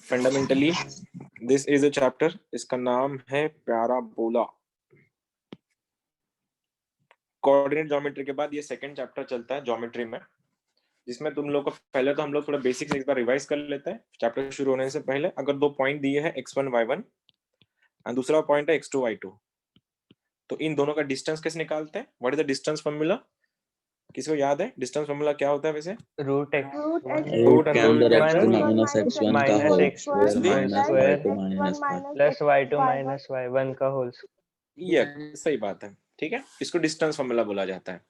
Fundamentally this is a chapter, इसका नाम है पैराबोला। कोऑर्डिनेट ज्योमेट्री के बाद ये सेकंड चैप्टर चलता है ज्योमेट्री में, जिसमें तुम लोग को पहले तो हम लोग थोड़ा बेसिक्स एक बार रिवाइज कर लेते हैं चैप्टर शुरू होने से पहले। अगर दो पॉइंट दिए हैं x1 y1 और दूसरा पॉइंट है x2 y2, तो इन दोनों का डिस्टेंस कैसे निकालते हैं? What is the distance formula? किसी को याद है डिस्टेंस फॉर्मूला क्या होता है वैसे? रूट रूट के अंदर x1 माइनस x1 का whole square minus y2 minus plus y2 minus y1 का होल। ये सही बात है, ठीक है, इसको डिस्टेंस फॉर्मूला बोला जाता है।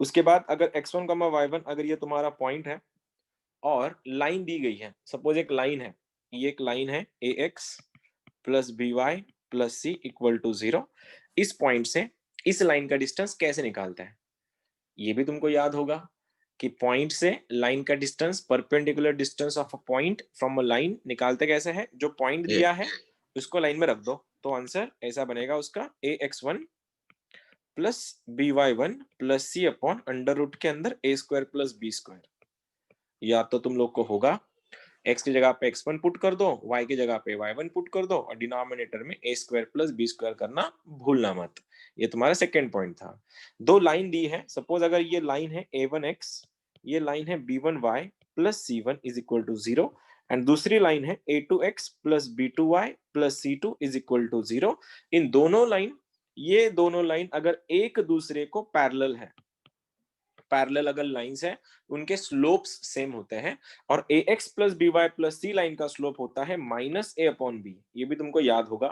उसके बाद अगर x1 y1 अगर ये तुम्हारा पॉइंट है और लाइन दी गई है, सपोज एक लाइन है, ये एक लाइन है ax plus by plus c equal to 0, इस पॉइंट से इस लाइन का डिस्टेंस कैसे निकालता है? ये भी तुमको याद होगा कि पॉइंट से लाइन का distance, perpendicular distance of a point from a line निकालते कैसे है? जो पॉइंट दिया है उसको लाइन में रख दो, तो आंसर ऐसा बनेगा उसका ax1 plus by1 plus c upon under root के अंदर a square plus b square. या तो तुम लोग को होगा x की जगह पे x1 पुट कर दो, y की जगह पे y1 पुट कर दो और डिनोमिनेटर में a square plus b square करना भूलना मत। ये तुम्हारा सेकेंड पॉइंट था। दो लाइन दी है, सपोज अगर ये लाइन है a1x, ये लाइन है b1y plus c1 is equal to 0 and दूसरी लाइन है a2x plus b2y plus c2 is equal to 0। इन दोनों लाइन, ये दोनों लाइन अगर एक दूसरे को पैरेलल है, पैरेलल अगर लाइंस है, उनके स्लोप्स सेम होते हैं और ax plus by plus c line का स्लोप होता है माइनस a अपॉन b। ये भी तुमको याद होगा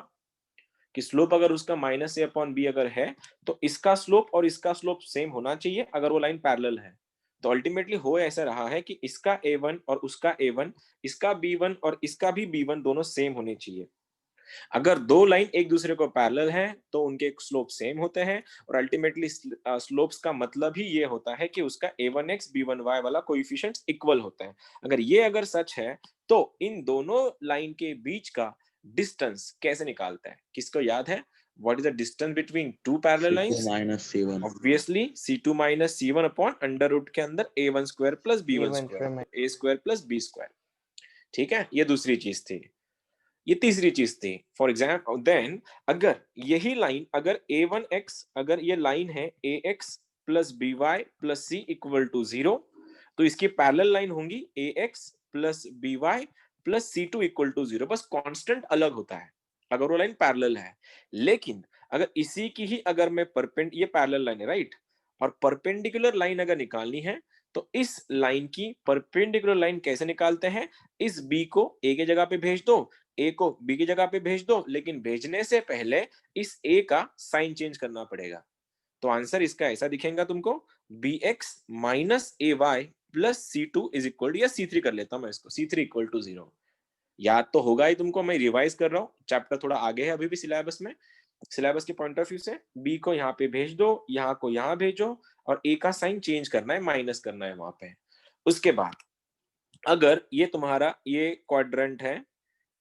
कि स्लोप अगर उसका माइनस a अपॉन b अगर है तो इसका स्लोप और इसका स्लोप सेम होना चाहिए अगर वो लाइन पैरेलल है। तो अल्टीमेटली हो ऐसा रहा है कि इसका a1 और उसका a1, इसका b1 और इसका भी b1 दोनों सेम होने चाहिए। अगर दो लाइन एक दूसरे को पैरेलल है तो उनके स्लोप सेम होते हैं और अल्टीमेटली स्लोप्स का मतलब ही ये होता है कि उसका a1x b1y वाला कोएफिशिएंट्स इक्वल होते हैं। अगर सच है तो इन दोनों लाइन के बीच का डिस्टेंस कैसे निकालता है? किसको याद है? What is the distance between two parallel lines? C2 obviously c2 minus c1 upon under root के अंदर a1 square plus b1 square, a square plus b square. ठीक है, ये दूसरी चीज थी। ये तीसरी चीज थी, फॉर एग्जाम्पल देन अगर यही लाइन, अगर a1x, अगर ये लाइन है ax plus by plus c equal to 0, तो इसकी पैरेलल लाइन होंगी ax plus by plus c2 equal to 0, बस कांस्टेंट अलग होता है अगर वो लाइन पैरेलल है। लेकिन अगर इसी की ही अगर मैं ये पैरेलल लाइन है राइट, और परपेंडिकुलर लाइन अगर निकालनी है तो इस लाइन की परपेंडिकुलर लाइन कैसे निकालते हैं? इस b को a की जगह पे भेज दो, a को b की जगह पे भेज दो, लेकिन भेजने से पहले इस a का साइन चेंज करना पड़ेगा। तो आंसर इसका ऐसा दिखेगा तुमको, bx minus ay plus c2 is equal to, या c3 कर लेता हूं मैं इसको, c3 इक्वल टू 0। याद तो होगा ही तुमको, मैं रिवाइज कर रहा हूँ, चैप्टर थोड़ा आगे है अभी भी सिलेबस में। सिलेबस के पॉइंट ऑफ व्यू से b को यहाँ पे भेज दो, यहाँ को यहाँ भेजो और a का साइन चेंज करना है, माइनस करना है वहां पे। उसके बाद अगर ये तुम्हारा ये क्वाड्रेंट है,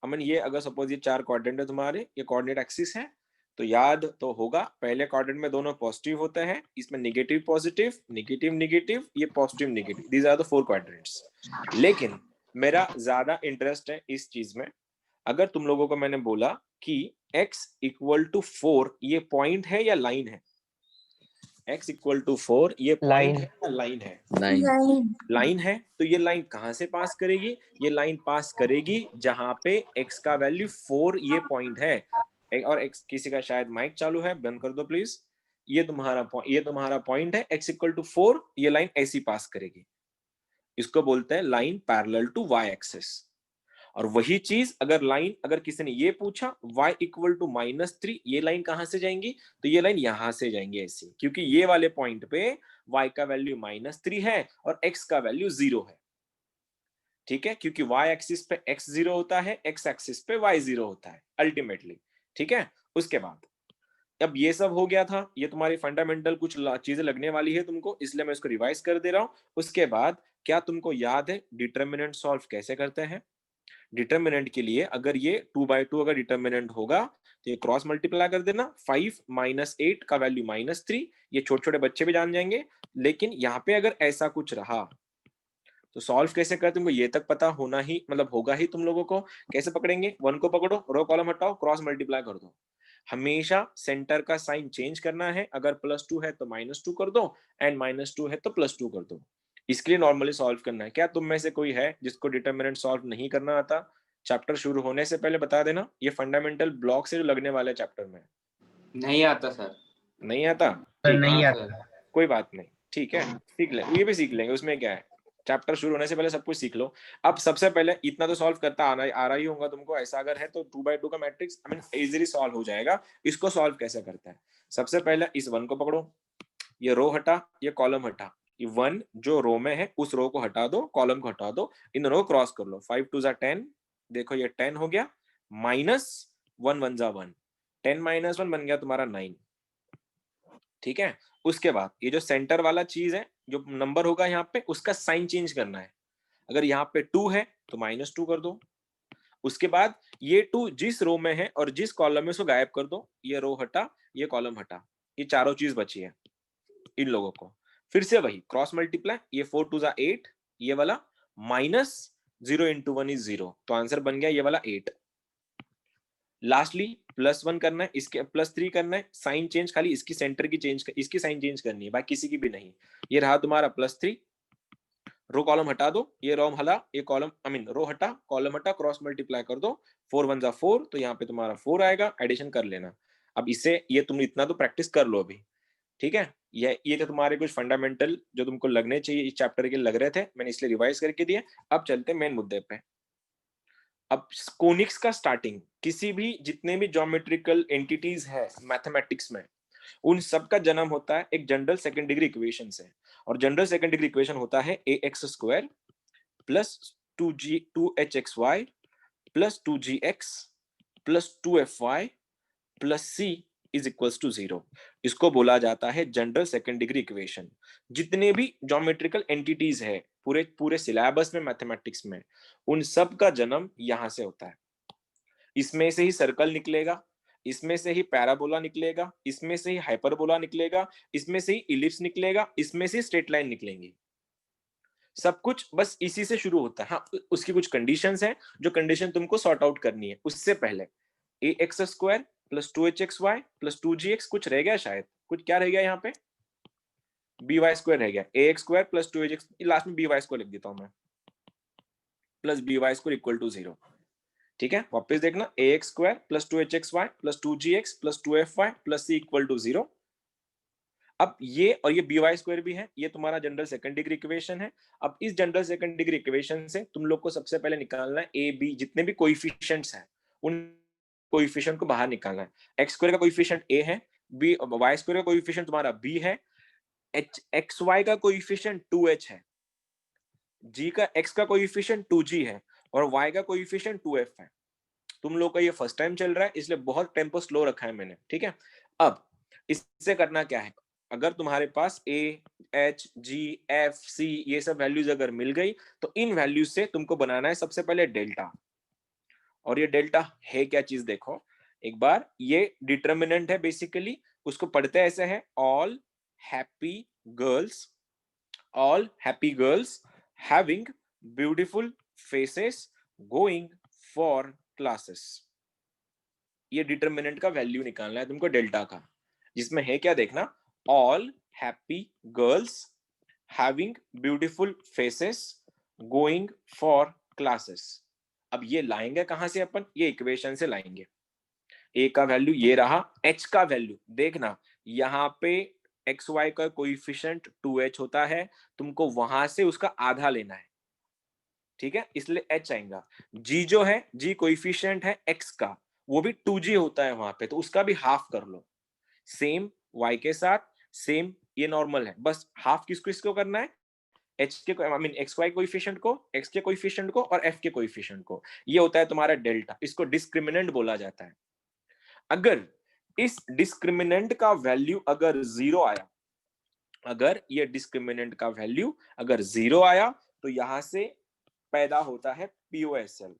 अमन ये अगर सपोज ये चार क्वाड्रेंट है तुम्हारे, ये कोऑर्डिनेट एक्सिस है, तो याद तो होगा पहले क्वाड्रेंट में दोनों पॉजिटिव होते हैं, इसमें नेगेटिव पॉजिटिव नेगेटिव नेगेटिव, ये positive negative, these are the four quadrants. लेकिन मेरा ज्यादा इंटरेस्ट है इस चीज में, अगर तुम लोगों को मैंने बोला कि x इक्वल टू 4 ये पॉइंट है या लाइन है? x इक्वल टू 4 ये पॉइंट है या लाइन है? लाइन है, तो ये लाइन कहां से पास करेगी? ये लाइन पास करेगी जहां पे x का वैल्यू 4 ये पॉइंट है। और x, किसी का शायद माइक चालू है, बंद कर दो प्लीज। ये तुम्हारा पॉइंट है, x इक्वल टू 4, ये लाइन ऐसी पास करेगी, इसको बोलते हैं line parallel to y axis. और वही चीज अगर किसी ने ये पूछा y इक्वल टू -3, ये लाइन कहां से जाएंगी? तो ये लाइन यहां से जाएंगे ऐसी, क्योंकि ये वाले पॉइंट पे y का वैल्यू -3 है और x का वैल्यू 0 है। ठीक है, क्योंकि y एक्सिस पे x 0 होता है, x एक्सिस पे y 0 होता है अल्टीमेटली। ठीक है, उसके बाद अब ये सब हो गया था, ये तुम्हारी फंडामेंटल कुछ चीजें लगने वाली है तुमको, इसलिए मैं इसको रिवाइज कर दे रहा हूं। उसके बाद क्या तुमको याद है डिटर्मिनेंट सॉल्व कैसे करते हैं? डिटर्मिनेंट के लिए अगर ये 2/2 अगर डिटर्मिनेंट होगा तो ये क्रॉस मल्टीप्लाई कर देना, 5 माइनस 8 का वैल्यू -3, ये छोटे छोटे बच्चे भी जान जाएंगे। लेकिन यहाँ पे अगर ऐसा कुछ रहा तो सॉल्व कैसे करते तुमको ये तक पता होना ही मतलब होगा ही तुम लोगों को। कैसे पकड़ेंगे, 1 को पकड़ो, रो कॉलम हटाओ, क्रॉस मल्टीप्लाई कर दो। हमेशा सेंटर का साइन चेंज करना है, अगर +2 है तो -2 कर दो एंड -2 है तो +2 कर दो। इसके लिए नॉर्मली सॉल्व करना है। क्या तुम में से कोई है जिसको डिटरमिनेंट सॉल्व नहीं करना आता? चैप्टर शुरू होने से पहले बता देना, ये फंडामेंटल ब्लॉक से जो लगने वाले चैप्टर में। नहीं आता सर। नहीं आता? सर नहीं हाँ आता। कोई बात नहीं, ठीक है, सीख ले, ये भी सीख लेंगे, उसमें क्या है। चैप्टर शुरू होने से पहले सब कुछ सीख लो। अब सबसे पहले इतना तो सॉल्व करता आ रहा ही होगा तुमको, ऐसा अगर है तो 2x2 का matrix I mean easily solve हो जाएगा। इसको सॉल्व कैसे करता है, सबसे पहले इस 1 को पकड़ो, ये रो हटा, ये कॉलम हटा, ये 1 जो रो में है उस रो को हटा दो, कॉलम को हटा दो, इन दोनों को क्रॉस कर लो। 5 2 जा 10, देखो ये 10 हो गया, -1 1 जा 1, 10 - 1 बन गया तुम्हारा 9। ठीक है, उसके बाद ये जो सेंटर वाला चीज है, जो नंबर होगा यहाँ पे, उसका साइन चेंज करना है। अगर यहाँ पे 2 है तो -2 कर दो। उसके बाद ये 2 जिस रो में है और जिस कॉलम में, उसको गायब कर दो। ये रो हटा, ये कॉलम हटा, ये चारों चीज बची है इन लोगों को। फिर से वही क्रॉस मल्टीप्लाई, ये 4 2 जा 8, ये वाला -0 × 1 = 0, तो आंसर बन गया ये वाला 8। लास्टली +1 करना है, इसके +3 करना है, साइन चेंज खाली इसकी सेंटर की चेंज, इसकी साइन चेंज करनी है, बाकी किसी की भी नहीं। ये रहा तुम्हारा +3, रो कॉलम हटा दो, ये रो हला, ये कॉलम आई मीन रो हटा, कॉलम हटा, क्रॉस मल्टीप्लाई कर दो, 4 1 जा 4, तो यहाँ पे तुम्हारा 4 आएगा, एडिशन कर लेना। अब इसे ये तुम इतना तो प्रैक्टिस कर लो अभी, ठीक है। ये तो तुम्हारे कुछ फंडामेंटल जो तुमको लगने चाहिए इस चैप्टर के लग रहे थे, मैंने इसलिए रिवाइज करके दिए। अब चलते मेन मुद्दे पे। अब कोनिक्स का स्टार्टिंग, किसी भी जितने भी ज्योमेट्रिकल एंटिटीज है मैथमेटिक्स में, उन सब का जन्म होता है एक जनरल सेकंड डिग्री इक्वेशन से। और जनरल सेकंड डिग्री इक्वेशन होता है ax² + 2hxy + 2gx + 2fy + c = 0। इसको बोला जाता है जनरल सेकंड डिग्री इक्वेशन। जितने भी ज्योमेट्रिकल एंटिटीज है पूरे पूरे सिलेबस में मैथमेटिक्स में, उन सब का जन्म यहां से होता है। इसमें से ही सर्कल निकलेगा, इसमें से ही पैराबोला निकलेगा, इसमें से ही हाइपरबोला निकलेगा, इसमें से ही इलिप्स निकलेगा, इसमें से स्ट्रेट लाइन निकलेंगी। सब कुछ बस इसी से शुरू होता है। हाँ, उसकी कुछ कंडीशंस हैं जो कंडीशन तुमको सॉर्ट आउट करनी है। उससे पहले ax² + 2hxy + 2gx, कुछ रह गया शायद, कुछ क्या रह गया यहाँ पे, by² रह गया, ax² + 2hx, लास्ट में by² लिख देता हूं मैं, + by² = 0। ठीक है, वापस देखना, ax² + 2hxy + 2gx + 2fy + c = 0। अब ये और ये by² भी है, ये तुम्हारा जनरल सेकंड डिग्री इक्वेशन है। अब इस जनरल सेकंड डिग्री इक्वेशन से तुम लोग को सबसे पहले निकालना है a b, जितने भी कोएफिशिएंट्स हैं उन कोएफिशिएंट को बाहर निकालना है। x² का कोएफिशिएंट a है, b y² का कोएफिशिएंट तुम्हारा b है, xy का कोएफिशिएंट 2h है, g का x का कोएफिशिएंट 2g है और y का कोएफिशिएंट 2f है। तुम लोग का ये फर्स्ट टाइम चल रहा है इसलिए बहुत टेम्पो स्लो रखा है मैंने, ठीक है। अब इससे करना क्या है, अगर तुम्हारे पास a h g f c ये सब वैल्यूज अगर मिल गई तो इन वैल्यूज से तुमको बनाना है सबसे पहले डेल्टा। और ये डेल्टा है क्या चीज, देखो एक बार, ये डिटर्मिनेंट है बेसिकली। उसको पढ़ते ऐसे है, all happy girls having beautiful faces going for classes. ये डिटर्मिनेंट का वैल्यू निकालना है तुमको डेल्टा का, जिसमें है क्या देखना, all happy girls having beautiful faces going for classes. अब ये लाएंगे कहां से अपन, ये इक्वेशन से लाएंगे। ए का वैल्यू ये रहा, एच का वैल्यू देखना, यहाँ पे एक्स वाई का कोएफिशिएंट 2h होता है, तुमको वहां से उसका आधा लेना है, ठीक है, इसलिए h आएगा। g जो है, g कोएफिशिएंट है x का, वो भी 2g होता है वहां पे, तो उसका भी हाफ कर लो। सेम y के साथ सेम, ये नॉर्मल है, बस हाफ किसको किसको करना है, h के I mean x y coefficient को, x के कोएफिशिएंट को और f के कोएफिशिएंट को। ये होता है तुम्हारा डेल्टा, इसको डिस्क्रिमिनेंट बोला जाता है। अगर इस डिस्क्रिमिनेंट का वैल्यू अगर 0 आया, अगर ये डिस्क्रिमिनेंट का वैल्यू अगर 0 आया तो यहां से पैदा होता है POSL।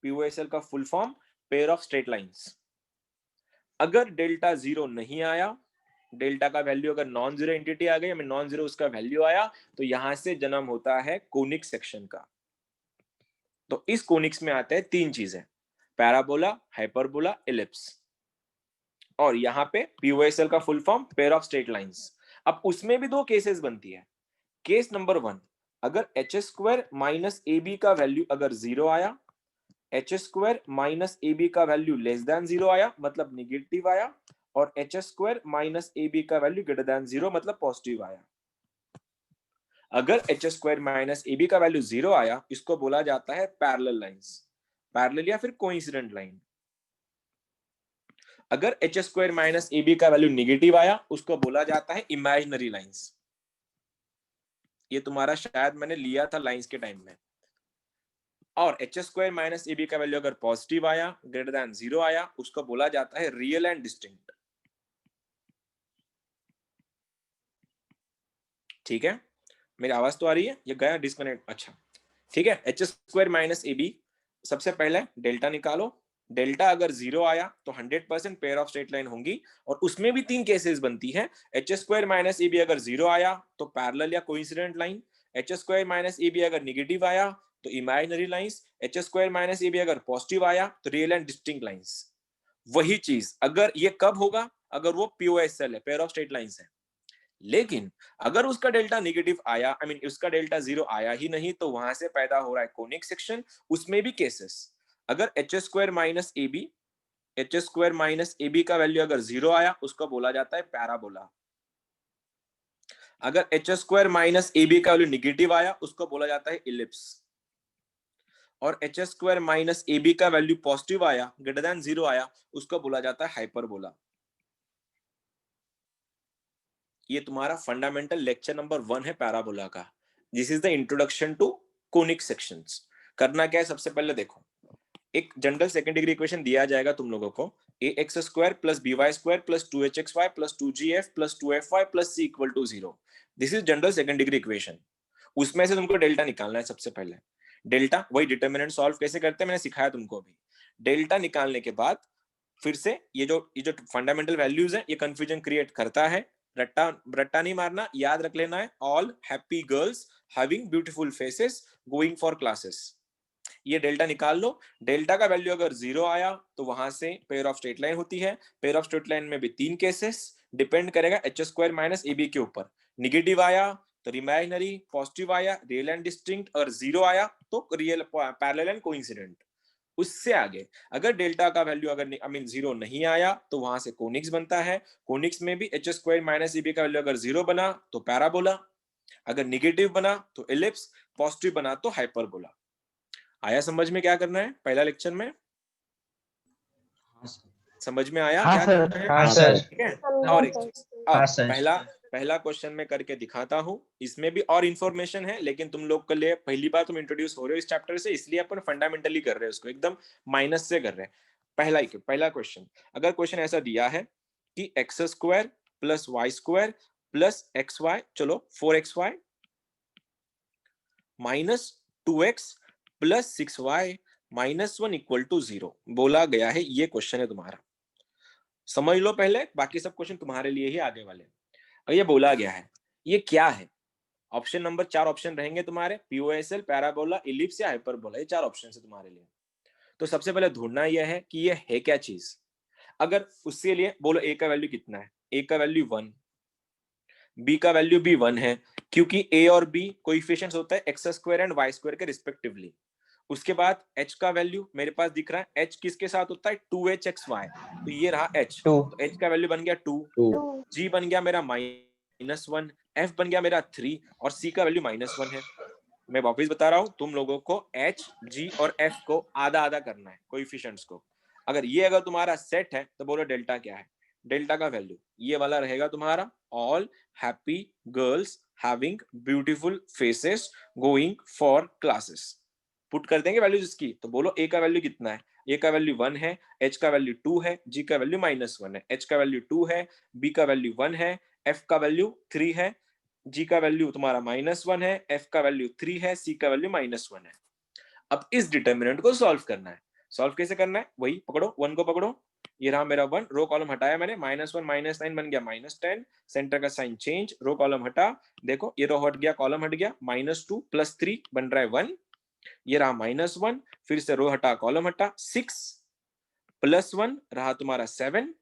POSL का full form pair of straight lines. अगर डेल्टा 0 नहीं आया डेल्टा का वैल्यू अगर नॉन जीरो एंटिटी आ गई, नॉन जीरो उसका वैल्यू आया, तो यहां से जन्म होता है कोनिक सेक्शन का। तो इस कोनिक्स में आते हैं तीन चीजें, पैराबोला, हाइपरबोला, इलिप्स। और यहाँ पे पीओएसएल का full form pair of straight lines. अब उसमें भी दो केसेस बनती है। केस नंबर 1, अगर h square minus a b का वैल्यू अगर जीरो आया, h square minus a b का वैल्यू लेस देन जीरो आया मतलब निगेटिव आया, और h square minus a b का वैल्यू ग्रेटर देन जीरो मतलब पॉजिटिव आया। अगर h square minus a b का वैल्यू जीरो आया, इसको बोला जाता है पैरेलल लाइंस, पैरेलल या फिर कोइंसिडेंट लाइन। अगर h square minus a b का वैल्यू निगेटिव आया, उसको बोला जाता है इमेजिनरी लाइंस। ये तुम्हारा शायद मैंने लिया था लाइंस के टाइम में। और h square minus a b का वैल्यू अगर पॉजिटिव आया, ग्रेटर देन जीरो आया, उसको बोला जाता है रियल एंड डिस्टिंक्ट। ठीक है, मेरी आवाज तो आ रही है? ये गया डिस्कनेक्ट? अच्छा ठीक है। H square minus a b, सबसे पहले डेल्टा निकालो। डेल्टा अगर जीरो आया तो 100% पेयर ऑफ स्ट्रेट लाइन होंगी, और उसमें भी तीन केसेस बनती है। H square minus a b अगर जीरो आया तो पैरेलल या coincident line, h square minus a b अगर निगेटिव आया तो imaginary lines, h square minus a b अगर पॉजिटिव आया तो रियल एंड डिस्टिंक्ट लाइंस। वही चीज अगर ये कब होगा? अगर वो पीओएसएल है, पेयर ऑफ स्ट्रेट लाइंस है। लेकिन अगर उसका डेल्टा नेगेटिव आया, उसका डेल्टा जीरो आया ही नहीं, तो वहां से पैदा हो रहा है कोनिक सेक्शन। उसमें भी केसेस, अगर h square minus a b, h square minus a b का वैल्यू अगर जीरो आया, उसको बोला जाता है पैराबोला। अगर h square minus a b का वैल्यू निगेटिव आया, उसको बोला जाता है इलिप्स। और h square minus a b का वैल्यू पॉजिटिव आया, ग्रेटर देन जीरो आया, उसको बोला जाता है हाइपरबोला। ये तुम्हारा फंडामेंटल लेक्चर नंबर 1 है पैराबोला का। This is the introduction to conic sections. करना क्या है, सबसे पहले देखो, एक जनरल सेकंड डिग्री इक्वेशन दिया जाएगा तुम लोगों को, a x square plus b y square plus 2hxy plus 2gf plus 2fy plus c equal to 0। This is general second degree equation. उसमें से तुमको डेल्टा निकालना है सबसे पहले। डेल्टा वही डिटर्मिनेंट सॉल्व कैसे करते हैं मैंने सिखाया तुमको अभी। डेल्टा निकालने के बाद फिर से ये जो फंडामेंटल वैल्यूज है, ये कंफ्यूजन क्रिएट करता है। रट्टा नहीं मारना, याद रख लेना है, all happy girls having beautiful faces going for classes. ये डेल्टा निकाल लो। डेल्टा का वैल्यू अगर जीरो आया तो वहां से पेयर ऑफ स्ट्रेट लाइन होती है। पेयर ऑफ स्ट्रेट लाइन में भी तीन केसेस, डिपेंड करेगा h square minus a b के ऊपर। निगेटिव आया तो इमेजिनरी, पॉजिटिव आया रियल एंड डिस्टिंक्ट, और जीरो आया तो रियल पैरेलल एंड कोइंसिडेंट। उससे आगे अगर डेल्टा का वैल्यू अगर जीरो नहीं आया तो वहां से कोनिक्स बनता है। कोनिक्स में भी h square minus a b का वैल्यू अगर जीरो बना तो पैराबोला, अगर निगेटिव बना तो इलिप्स, पॉजिटिव बना तो हाइपरबोला। आया समझ में क्या करना है पहला लेक्चर में? समझ में आया? हाँ क्या सर, करना है? हाँ सर, ठीक है। और एक चीज, हाँ अब सर। पहला क्वेश्चन में करके दिखाता हूँ। इसमें भी और इन्फॉर्मेशन है, लेकिन तुम लोग के लिए पहली बार तुम इंट्रोड्यूस हो रहे हो इस चैप्टर से, इसलिए अपन फंडामेंटली कर रहे हैं, उसको एकदम माइनस से कर रहे हैं। पहला क्वेश्चन, अगर क्वेश्चन ऐसा दिया है कि x square plus y square plus x y, चलो 4xy minus 2x plus 6y minus 1 equal to 0 बोला गया है, ये क्वेश्चन है तुम्हारा। समझ लो पहले, बाकी सब क्वेश्चन तुम्हारे लिए ही आगे वाले। और ये बोला गया है, ये क्या है? ऑप्शन नंबर 4 ऑप्शन रहेंगे तुम्हारे, पीओएसएल, पैराबोला, इलिप्स या हाइपरबोला। ये 4 ऑप्शन है तुम्हारे लिए। तो सबसे पहले ढूंढना यह है कि ये है क्या चीज। अगर उसके लिए बोलो ए का वैल्यू कितना है, ए का वैल्यू 1, बी का वैल्यू भी 1 है, क्योंकि ए और बी कोएफिशिएंट्स होता है x square and y square के रिस्पेक्टिवली। उसके बाद h का वैल्यू मेरे पास दिख रहा है, h किसके साथ होता है 2hxy, तो ये रहा h, तो h का वैल्यू बन गया 2, g बन गया मेरा -1, f बन गया मेरा 3, और c का वैल्यू -1 है। मैं वापस बता रहा हूं, तुम लोगों को h, g और f को आधा आधा करना है कोएफिशिएंट्स को। अगर तुम्हारा सेट है तो बोलो डेल्टा क्या है। डेल्टा का वैल्यू ये वाला रहेगा तुम्हारा, all happy girls having beautiful faces going for classes. Put कर देंगे वैल्यूज इसकी, तो बोलो ए का वैल्यू कितना है। ए का वैल्यू 1 है, h का वैल्यू 2 है, g का वैल्यू -1 है। h का वैल्यू 2 है, b का वैल्यू 1 है, f का वैल्यू 3 है, g का वैल्यू तुम्हारा -1 है, f का वैल्यू 3 है, c का वैल्यू -1 है। अब इस डिटर्मिनेंट को सॉल्व करना है। सॉल्व कैसे करना है? वही पकड़ो, 1 को पकड़ो, ये रहा मेरा 1, रो कॉलम हटाया मैंने, -1 -9 बन गया -10, सेंटर का साइन चेंज, रो कॉलम हटा, देखो ये रो हट गया, कॉलम हट गया, -2 +3 बन रहा है 1, ये रहा -1, फिर से रो हटा कॉलम हटा, 6 +1 रहा तुम्हारा 7,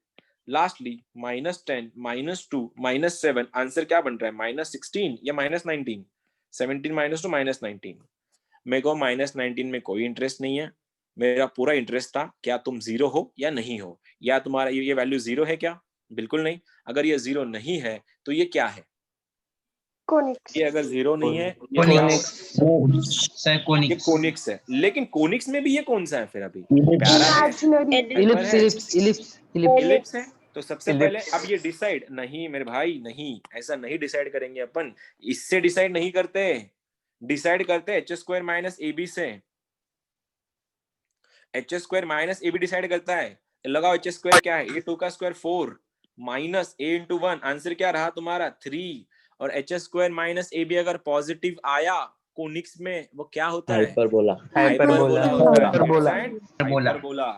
लास्टली -10 -2 -7, आंसर क्या बन रहा है -16 या -19, 17 -2 -19। मेरे को -19 में कोई इंटरेस्ट नहीं है, मेरा पूरा इंटरेस्ट था क्या तुम 0 हो या नहीं हो, या तुम्हारा ये वैल्यू 0 है क्या, बिल्कुल नहीं। अगर ये 0 नहीं है तो ये क्या है, कोनिक्स। ये अगर 0 नहीं है ये कोनिक्स सर ये कोनिक्स। कोनिक्स है, लेकिन कोनिक्स में भी ये कौन सा है फिर, अभी प्यारा है, इमेजिनरी। हाइपर है, इलिप्स इलिप्स है। तो सबसे पहले इलिप्स अब ये डिसाइड नहीं मेरे भाई, नहीं ऐसा नहीं डिसाइड करेंगे अपन, इससे डिसाइड नहीं करते, डिसाइड करते h² माइनस ab से, h² माइनस ab डिसाइड करता है। लगाओ h² क्या है, a2 का square 4 minus a into 1, answer क्या रहा तुम्हारा 3, और h² माइनस ab अगर पॉजिटिव आया कोनिक्स में वो क्या होता है, हाइपरबोला। हाइपरबोला होता है, हाइपरबोला हाइपरबोला,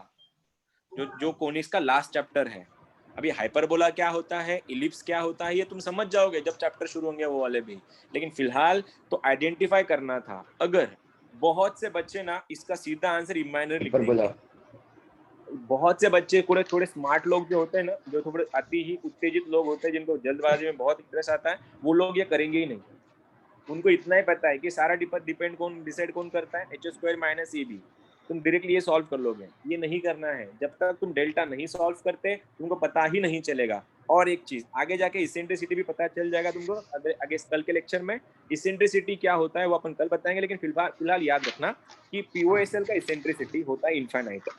जो कोनिक्स का लास्ट चैप्टर है। अभी हाइपरबोला क्या होता है, इलिप्स क्या होता है, ये तुम समझ जाओगे जब चैप्टर शुरू होंगे वो वाले भी, लेकिन फिलहाल तो आइडेंटिफाई करना था। अगर बहुत से बच्चे ना इसका सीधा आंसर इमेजिनरी लिख देंगे, बहुत से बच्चे थोड़े थोड़े स्मार्ट लोग जो होते हैं ना, जो थोड़े अति ही उत्तेजित लोग होते हैं, जिनको जल्दबाजी में बहुत इंटरेस्ट आता है, वो लोग ये करेंगे ही नहीं। उनको इतना ही पता है कि सारा डिपेंड कौन डिसाइड कौन करता है, h² माइनस ab, तुम डायरेक्टली ये सॉल्व कर लोगे, ये नहीं करना है। जब तक तुम डेल्टा नहीं सॉल्व करते तुमको पता ही नहीं चलेगा। और एक चीज आगे जाके इसेंट्रिसिटी भी पता चल जाएगा तुमको, आगे कल के लेक्चर में इसेंट्रिसिटी क्या होता है वो अपन कल बताएंगे, लेकिन फिलहाल याद रखना कि पीओएसएल का इसेंट्रिसिटी होता है इनफाइनाइट।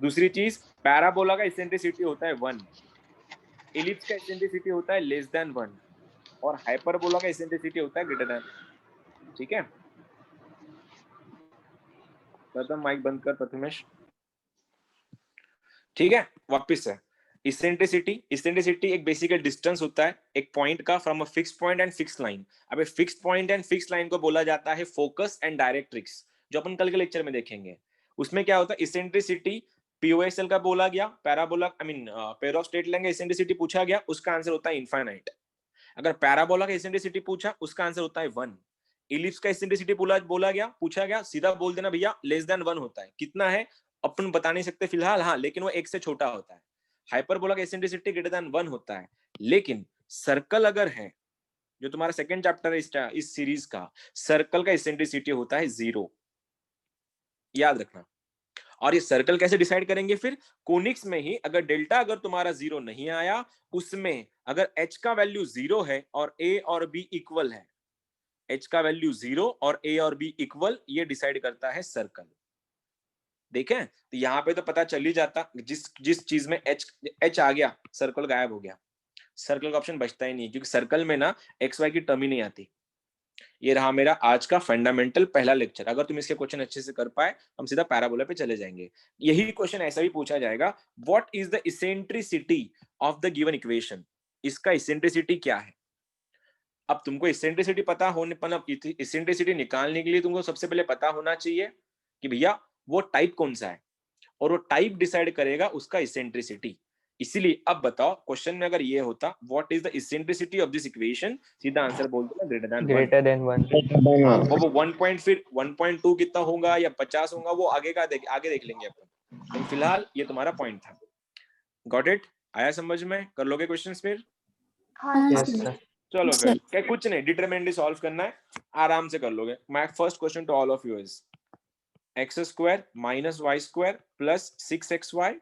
दूसरी चीज, पैराबोला का इसेंट्रिसिटी होता है 1, एलिप्स का इसेंट्रिसिटी होता है <1, और हाइपरबोला का इसेंट्रिसिटी होता है ग्रेटर देन। ठीक है, प्रथम माइक बंद कर प्रथमेश। ठीक है, वापस से इसेंट्रिसिटी एक बेसिकल डिस्टेंस होता है एक पॉइंट का from a fix point and fix line. अब fix point and fix line को बोला जाता है फोकस एंड डायरेक्ट्रिक्स, जो अपन कल के लेक्चर में देखेंगे। उसमें क्या होता है, इसेंट्रिसिटी पीओएसएल का बोला गया, parabola I mean pair of straight line का इसेंट्रिसिटी पूछा गया, उसका आंसर होता है इनफाइनाइट। अगर पैराबोला का इसेंट्रिसिटी पूछा उसका आंसर होता है 1। इलिप्स का इसेंट्रिसिटी बोला गया पूछा गया, सीधा बोल देना भैया <1 होता है। कितना है अपन बता नहीं सकते फिलहाल, हाँ, लेकिन वो 1 से छोटा होता है। हाइपरबोला का इसेंट्रिसिटी <1 होता है, लेकिन सर्कल अगर है, जो तुम्हारा सेकंड चैप्टर है इस सीरीज का, सर्कल का इसेंट्रिसिटी होता है 0, याद रखना। और ये सर्कल कैसे डिसाइड करेंगे फिर, कोनिक्स में ही अगर डेल्टा अगर तुम्हारा 0 नहीं आया, उसमें अगर h का वैल्यू 0 है और a और b इक्वल है, h का वैल्यू 0 और a और b इक्वल, ये डिसाइड करता है सर्कल। देखें तो यहाँ पे तो पता चल ही जाता, जिस चीज में h आ गया सर्कल गायब हो गया, सर्कल का ऑप्शन बचता ही नहीं, क्योंकि सर्कल में ना एक्स वाई की टर्म ही नहीं आती। ये रहा मेरा आज का फंडामेंटल पहला लेक्चर। अगर तुम इसके क्वेश्चन अच्छे से कर पाए, हम सीधा पैराबोला पे चले जाएंगे। यही क्वेश्चन ऐसा भी पूछा जाएगा, what is the eccentricity of the given equation, इसका इसेंट्रिसिटी क्या है। अब तुमको इसेंट्रिसिटी पता होने पर, इसेंट्रिसिटी निकालने के लिए तुमको सबसे पहले पता होना चाहिए कि भैया वो टाइप कौन सा है, और वो टाइप डिसाइड करेगा उसका इसेंट्रिसिटी। इसीलिए अब बताओ क्वेश्चन में अगर ये होता what is the eccentricity of this equation, सीधा आंसर बोल देना ग्रेटर देन 1। वो 1 पॉइंट फिर 1.2 कितना होगा या 50 होगा, वो आगे देख लेंगे अपन, लेकिन फिलहाल ये तुम्हारा पॉइंट था। गॉट इट, आया समझ में, कर लोगे क्वेश्चंस फिर। Yes sir. चलो फिर क्या, कुछ नहीं, डिटरमिनेंट सॉल्व करना है, आराम से कर लोगे। My first question to all of you is x² minus y² plus 6xy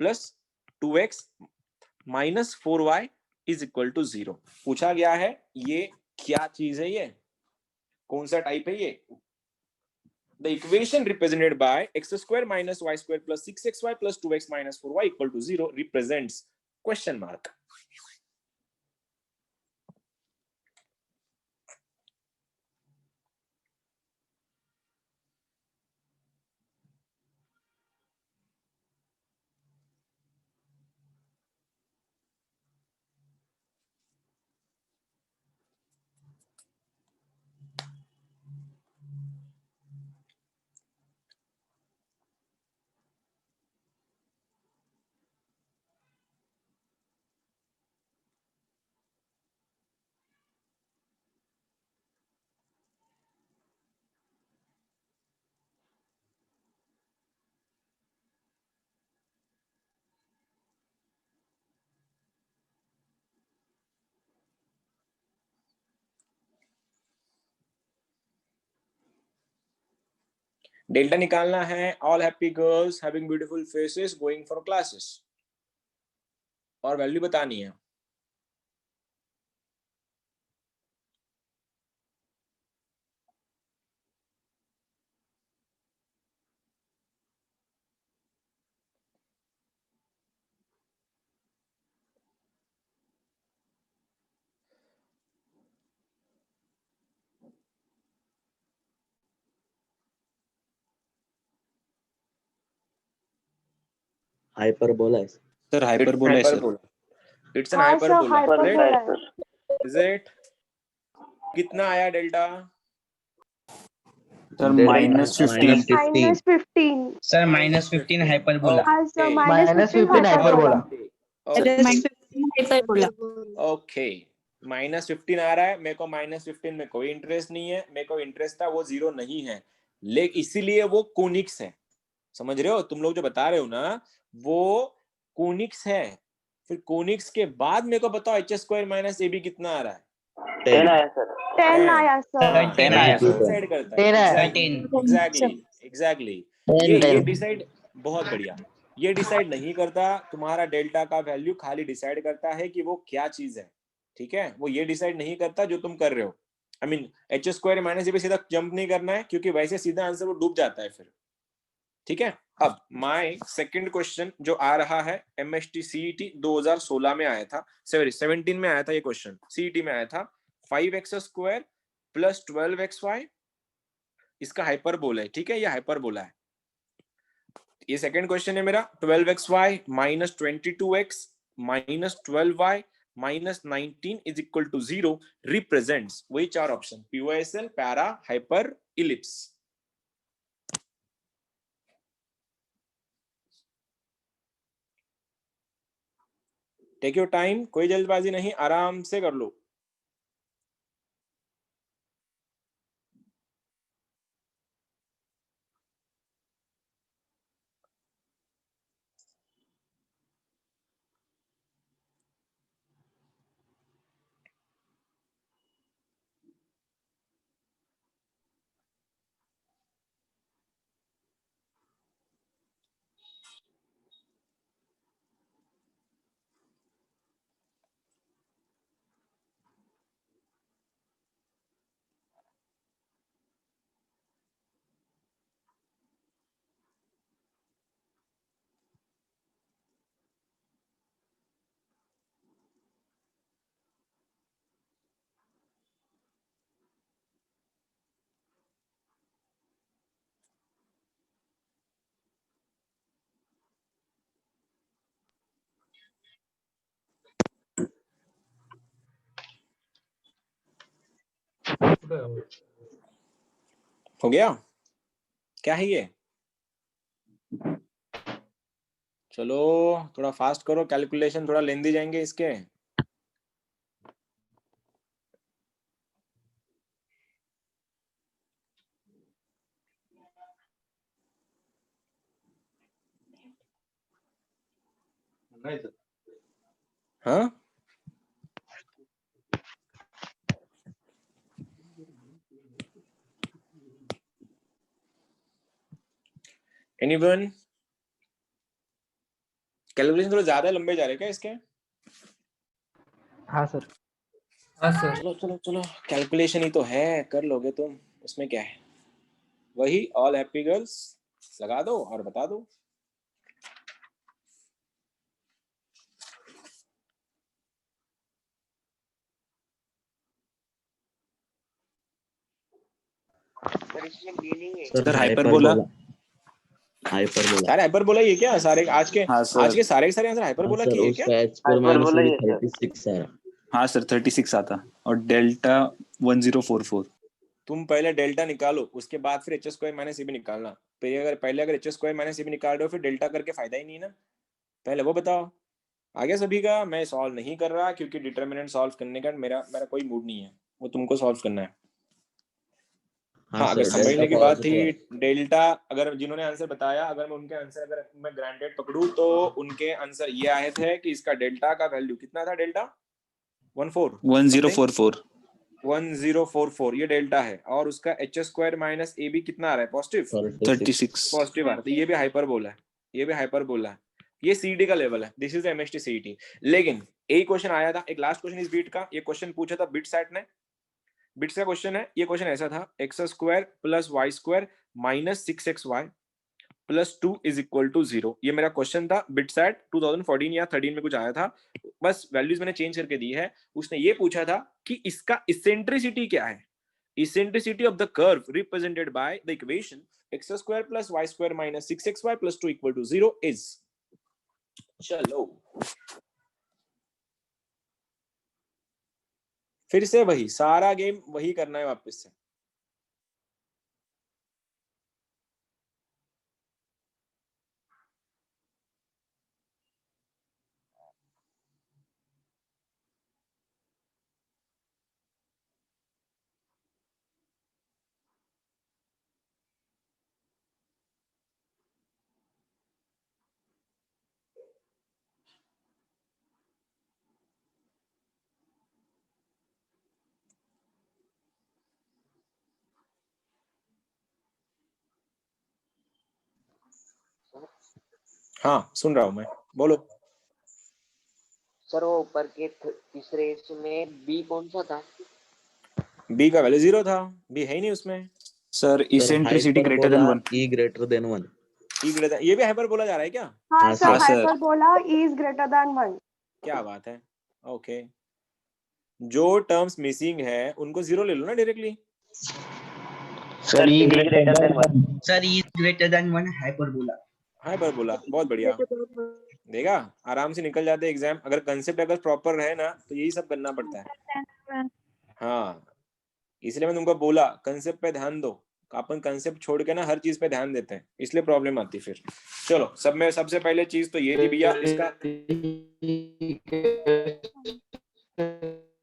plus 2x minus 4y is equal to 0 पूछा गया है। ये क्या चीज है, ये कौन सा टाइप है ये। The equation represented by x² minus y² plus 6xy plus 2x minus 4y equal to 0 represents question mark. Delta निकालना है, all happy girls having beautiful faces going for classes, और वैल्यू बतानी है। हाइपरबोला है sir hyperbola है sir. It's an हाँ sir hyperbola, hyperbola है। Is it? कितना आया डेल्टा? Sir -15 -15 sir -15 hyperbola. हाँ सर -15 हाइपरबोला। ओके, -15 आ रहा है। मेरे को -15 में कोई इंटरेस्ट नहीं है, मेरे को इंटरेस्ट था वो 0 नहीं है, लेकिन इसीलिए वो कोनिक्स है। समझ रहे हो तुम लोग जो बता रहे हो ना, वो कोनिक्स है। फिर कोनिक्स के बाद मेरे को बताओ h² - ab कितना आ रहा है? 10 आया सर। 10 आया सर। 10 आया सर। डिसाइड करता 10 है। आया। एग्जैक्टली ये डिसाइड, बहुत बढ़िया। ये डिसाइड नहीं करता तुम्हारा डेल्टा का वैल्यू, खाली डिसाइड करता है कि वो क्या चीज है। ठीक है, वो ये डिसाइड नहीं करता जो तुम कर रहे हो। आई मीन h² - ab सीधा जंप नहीं करना है, क्योंकि वैसे सीधा आंसर वो डूब जाता है फिर। ठीक है, अब माय सेकंड क्वेश्चन जो आ रहा है, MST CET 2016 में आया था, सॉरी 17 में आया था ये क्वेश्चन, CET में आया था। 5x² + 12xy, इसका हाइपरबोला है। ठीक है, ये हाइपरबोला है। ये सेकंड क्वेश्चन है मेरा। 12xy - 22x - 12y - 19 is equal to 0 represents, वही 4 option, POSL, para, hyper, ellipse. Take your time, कोई जल्दबाजी नहीं, आराम से कर लो। हो गया? क्या है ये? चलो थोड़ा फास्ट करो, कैलकुलेशन थोड़ा लेंदी जाएंगे इसके। हाँ, एनीवन? कैलकुलेशन थोड़ा ज्यादा लंबे जा रहे क्या इसके? हाँ सर। हाँ सर। चलो चलो चलो, कैलकुलेशन ही तो है, कर लोगे तुम, उसमें क्या है। वही ऑल हैप्पी गर्ल्स लगा दो और बता दो। Sir hyperbola. सारे हाइपरबोला ही है क्या? सारे आज के हाँ सर। आज के सारे आंसर हाइपरबोला की है क्या? हाइपरबोला ही है सर। 36 आ रहा। हाँ सर 36 आता, और डेल्टा 1044। तुम पहले डेल्टा निकालो, उसके बाद फिर h² - ab निकालना। पहले अगर h² - ab निकाल रहे हो, फिर डेल्टा करके फायदा ही नहीं ना। पहले वो बताओ। आगे सभी का मैं सॉल्व नहीं कर रहा, क्योंकि डिटरमिनेंट सॉल्व करने का मेरा कोई मूड नहीं है, वो तुमको सॉल्व करना है। हाँ, अगर समझने की बात थी डेल्टा, अगर जिन्होंने आंसर बताया, अगर मैं उनके आंसर अगर मैं ग्रांटेड पकड़ूं, तो उनके आंसर ये आए थे कि इसका डेल्टा का वैल्यू कितना था? डेल्टा 1044। 1044 ये डेल्टा है, और उसका h square minus a b कितना आ रहा है? पॉजिटिव 36. पॉजिटिव आ रहा है, तो ये भी हाइपरबोला है, ये भी हाइपरबोला है, ये सीडी का लेवल है, दिस इज एमएसटी सीटी। लेकिन एक क्वेश्चन आया था, एक लास्ट क्वेश्चन इस बीट का, ये क्वेश्चन पूछा था बिट सेट ने, बिट्स का क्वेश्चन है, ये क्वेश्चन ऐसा था, x square plus y square minus 6xy plus 2 is equal to 0। ये मेरा क्वेश्चन था, बिटसेट 2014 या 13 में कुछ आया था, बस वैल्यूज मैंने चेंज करके दी है। उसने ये पूछा था कि इसका इसेंट्रिसिटी क्या है, eccentricity of the curve represented by the equation x square plus y square minus 6xy plus 2 equal to 0 is. चलो फिर से वही सारा गेम वही करना है वापस से। हाँ सुन रहा हूँ मैं, बोलो। सर वो ऊपर के तीसरे इसमें बी कौन सा था? बी का वैल्यू 0 था, बी है ही नहीं उसमें। Sir eccentricity greater than 1. E greater than 1. ई ग्रेटर, ये भी हाइपरबोला जा रहा है क्या? हाँ हाँ, sir, sir. Hyperbola is greater than 1। क्या बात है, ओके। जो टर्म्स मिसिंग है उनको 0 ले लो ना डायरेक्टली। सर ई ग्रेटर देन 1. सर ई ग्रेटर देन 1 हाइपरबोला। हाइपरबोला, बहुत बढ़िया, देगा आराम से निकल जाते एग्जाम। अगर कंसेप्ट अगर प्रॉपर रहे ना तो यही सब करना पड़ता है। हाँ इसलिए मैं तुमको बोला कंसेप्ट पे ध्यान दो, अपन कंसेप्ट छोड़ के ना हर चीज पे ध्यान देते हैं, इसलिए प्रॉब्लम आती फिर। चलो सब में सबसे पहले चीज तो ये थी भैया, इसका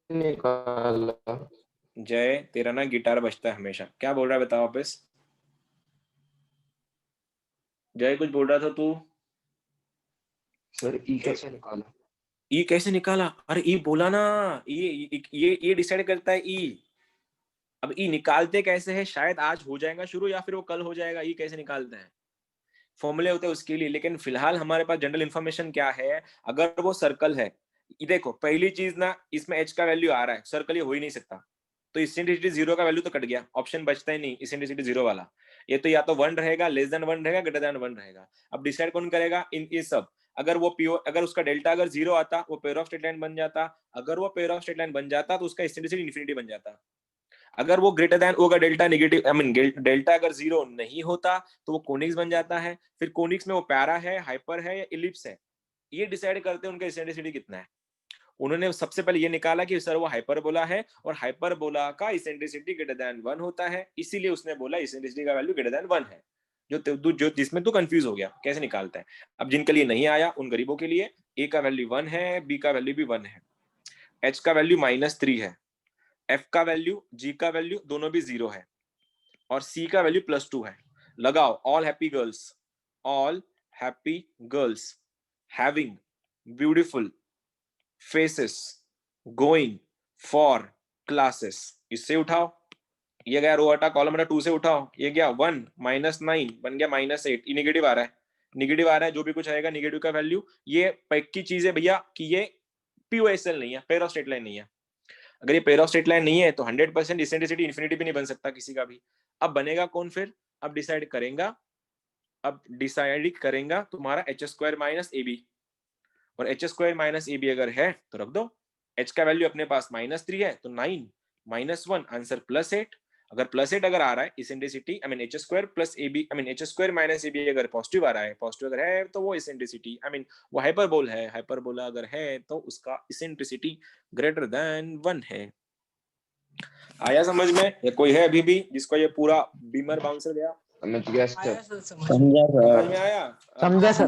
निकाला जय तेरा ना गिटार बजता है हमेशा, क्या बोल रहा है बताओ वापस। जय कुछ बोल रहा था तू। सर ई कैसे निकाला? ई कैसे निकाला? अरे ई बोला ना, ये डिसाइड करता है ई। अब ई निकालते कैसे है, शायद आज हो जाएगा शुरू या फिर वो कल हो जाएगा, ई कैसे निकालते हैं, फॉर्मूले होते हैं उसके लिए। लेकिन फिलहाल हमारे पास जनरल इंफॉर्मेशन क्या है, अगर वो सर्कल है, देखो पहली चीज ना इसमें एच का वैल्यू आ रहा है, सर्कल ये हो ही नहीं सकता, तो इसेंट्रिसिटी 0 का वैल्यू तो कट गया, ऑप्शन बचता ही नहीं इसेंट्रिसिटी 0 वाला। ये तो या तो 1 रहेगा, लेस देन 1 रहेगा, ग्रेटर देन 1 रहेगा। अब डिसाइड कौन करेगा इन ये सब? अगर वो प्योर, अगर उसका डेल्टा अगर 0 आता वो पेयर ऑफ स्ट्रेट लाइन बन जाता, अगर वो पेयर ऑफ स्ट्रेट लाइन बन जाता तो उसका इसेंट्रिसिटी इन्फिनिटी बन जाता। अगर वो ग्रेटर देन होगा, delta negative, I mean delta अगर 0 नहीं होता तो वो कोनिक्स बन जाता है। फिर कोनिक्स में वो पैरा है, हाइपर है या इलिप्स है, ये डिसाइड करते हैं उनका इसेंट्रिसिटी कितना है। उन्होंने सबसे पहले ये निकाला कि सर वो हाइपरबोला है और हाइपरबोला का इसेंट्रिसिटी ग्रेटर देन 1 होता है, इसीलिए उसने बोला इसेंट्रिसिटी का वैल्यू ग्रेटर देन 1 है। जो जिसमें तू कंफ्यूज हो गया कैसे निकालता है। अब जिनके लिए नहीं आया उन गरीबों के लिए, ए का वैल्यू 1 है, बी का वैल्यू भी 1 है, एच का वैल्यू -3 है, एफ का वैल्यू, जी का वैल्यू दोनों भी 0 है, और सी का वैल्यू +2 है। लगाओ all happy girls having beautiful faces going for classes, इससे उठाओ, ये गया रो हटा, कॉलम हटा, 2 से उठाओ, ये गया 1 -9 बन गया -8, ये निगेटिव आ रहा है, निगेटिव आ रहा है, जो भी कुछ आएगा निगेटिव का वैल्यू। ये पक्की चीज है भैया कि ये पीओएसएल नहीं है, पेयर ऑफ स्ट्रेट लाइन नहीं है। अगर ये पेयर ऑफ स्ट्रेट लाइन नहीं है तो 100% इसेंट्रिसिटी इन्फिनिटी भी नहीं बन सकता किसी का भी। अब बनेगा कौन फिर? अब डिसाइड करेगा तुम्हारा h square minus a b, और h square minus a b अगर है तो रख दो, एच का वैल्यू अपने पास -3 है तो 9 -1 आंसर +8। अगर +8 अगर आ रहा है eccentricity, I mean h square plus a b, I mean h square minus a b अगर पॉजिटिव आ रहा है, पॉजिटिव अगर है तो वो इसेंट्रिसिटी, आई मीन वो हाइपरबोल है, हाइपरबोला अगर है तो उसका इसेंट्रिसिटी ग्रेटर देन 1 है। आया समझ में? या कोई है अभी भी जिसको ये पूरा बीमर बाउंसर गया? समझ गया सर। समझा समझ में आया? समझा सर।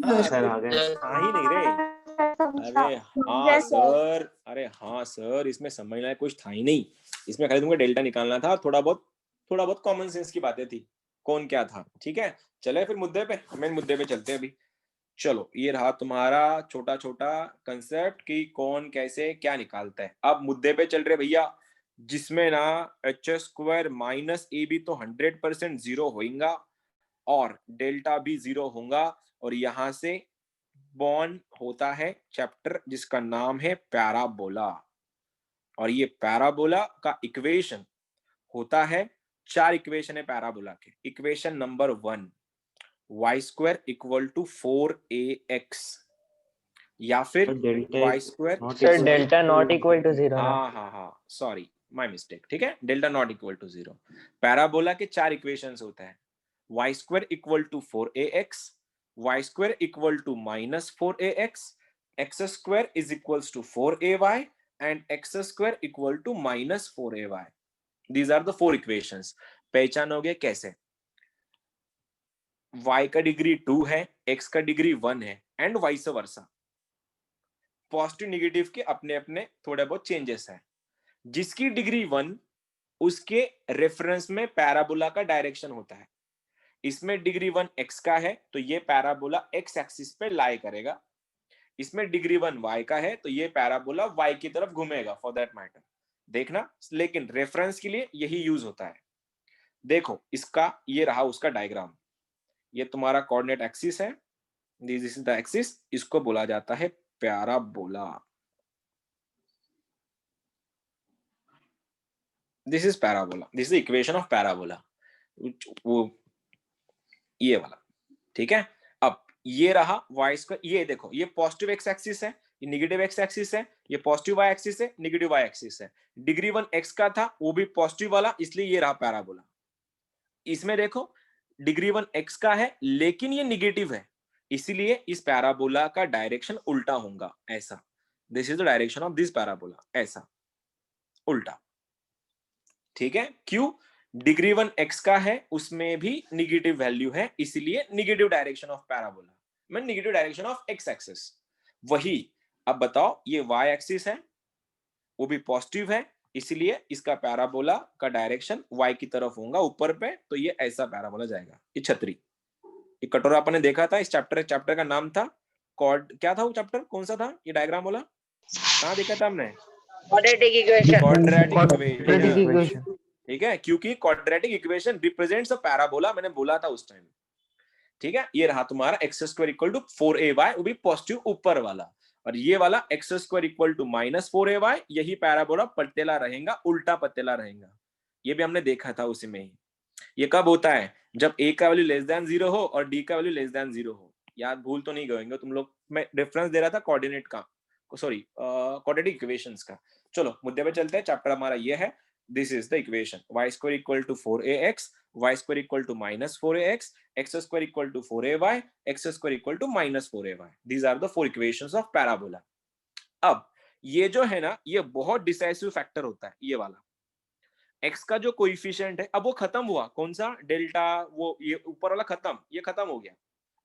हाँ, सर आ गए। हाँ ही नहीं रे, अरे हाँ सर, अरे हाँ सर, इसमें समझना है कुछ था ही नहीं, इसमें खाली तुमको डेल्टा निकालना था, थोड़ा बहुत कॉमन सेंस की बातें थी, कौन क्या था। ठीक है चले फिर मुद्दे पे, मेन मुद्दे पे चलते हैं अभी। चलो ये रहा तुम्हारा छोटा छोटा कंसेप्ट कि कौन कैसे क्या निकालता है। अब मुद्दे पे चल रहे भैया, जिसमें ना h square minus a b तो 100% जीरो होगा और डेल्टा भी जीरो होगा, और यहां से बॉर्न होता है चैप्टर जिसका नाम है पैराबोला। और ये पैराबोला का इक्वेशन होता है, 4 इक्वेशन है पैराबोला के। Equation number 1, y square equal to 4ax, या फिर y square sir delta not equal to 0 ना। हाँ सॉरी माय मिस्टेक, ठीक है, delta not equal to 0। Parabola के 4 इक्वेशंस होते हैं, y square equal to 4ax, y square equal to minus 4ax, x square is equals to 4ay and x square equal to minus 4ay। These are the 4 equations. पहचानोगे कैसे? y का degree 2 है, x का degree 1 है, and vice versa. Positive negative के अपने अपने थोड़े बहुत चेंजेस हैं। जिसकी डिग्री 1, उसके रेफरेंस में पैराबोला का डायरेक्शन होता है। इसमें डिग्री 1 x का है तो ये पैराबोला x एक्सिस पे लाई करेगा। इसमें डिग्री 1 y का है तो ये पैराबोला y की तरफ घूमेगा, फॉर दैट मैटर। देखना, लेकिन रेफरेंस के लिए यही यूज होता है। देखो, इसका ये रहा उसका डायग्राम। ये तुम्हारा कोऑर्डिनेट एक्सिस है, दिस इज द एक्सिस, इसको बोला जाता है parabola. This is parabola, this is equation of parabola, वो ये वाला, ठीक है। अब ये रहा वाई स्क्वायर, ये देखो, ये पॉजिटिव एक्स एक्सिस है, ये नेगेटिव एक्स एक्सिस है, ये पॉजिटिव वाई एक्सिस है, नेगेटिव वाई एक्सिस है। डिग्री 1 एक्स का था, वो भी पॉजिटिव वाला, इसलिए ये रहा पैराबोला। इसमें देखो, डिग्री 1 एक्स का है लेकिन ये निगेटिव है, इसीलिए इस पैराबोला का डायरेक्शन उल्टा होगा, ऐसा। This is the direction of this parabola, ऐसा उल्टा, ठीक है। क्यों? डिग्री 1 एक्स का है, उसमें भी निगेटिव वैल्यू है, इसलिए निगेटिव डायरेक्शन ऑफ पैराबोला, मैं negative direction of x axis. वही, अब बताओ, ये वाई एक्सिस है, वो भी पॉजिटिव है, इसलिए इसका पैराबोला का डायरेक्शन y की तरफ होगा ऊपर पे, तो ये ऐसा पैराबोला जाएगा। ये छतरी, ये कटोरा आपने देखा था, इस चैप्टर का नाम था क्या था वो चैप्टर, कौन सा था? ये डायग्राम वाला कहाँ देखा था हमने? Quadratic equation. क्वाड्रेटिक इक्वेशन, ठीक है, क्योंकि quadratic equation represents a parabola, मैंने बोला था उस टाइम, ठीक है। ये रहा तुम्हारा x square equal to 4ay, वो भी पॉजिटिव ऊपर वाला, और ये वाला x square equal to minus 4ay, यही पैराबोला पतेला रहेगा, उल्टा पतेला रहेगा। ये भी हमने देखा था उसी में ही। ये कब होता है? जब a का वैल्यू लेस देन 0 हो और d का वैल्यू लेस देन 0 हो। याद भूल तो नहीं गएंगे तुम लोग, मैं रेफरेंस दे रहा था कोऑर्डिनेट का, सॉरी क्वाड्रेटिक इक्वेशंस का। चलो मुद्दे पे चलते हैं, चैप्टर हमारा ये है। This is the equation, y square equal to 4ax, y square equal to minus 4ax, x square equal to 4ay, x square equal to minus 4ay। These are the 4 equations of parabola. अब ये जो है ना, ये बहुत decisive factor होता है, ये वाला x का जो कोएफिशिएंट है, अब वो खत्म हुआ, कौन सा? डेल्टा, वो ये ऊपर वाला खत्म, ये खत्म हो गया।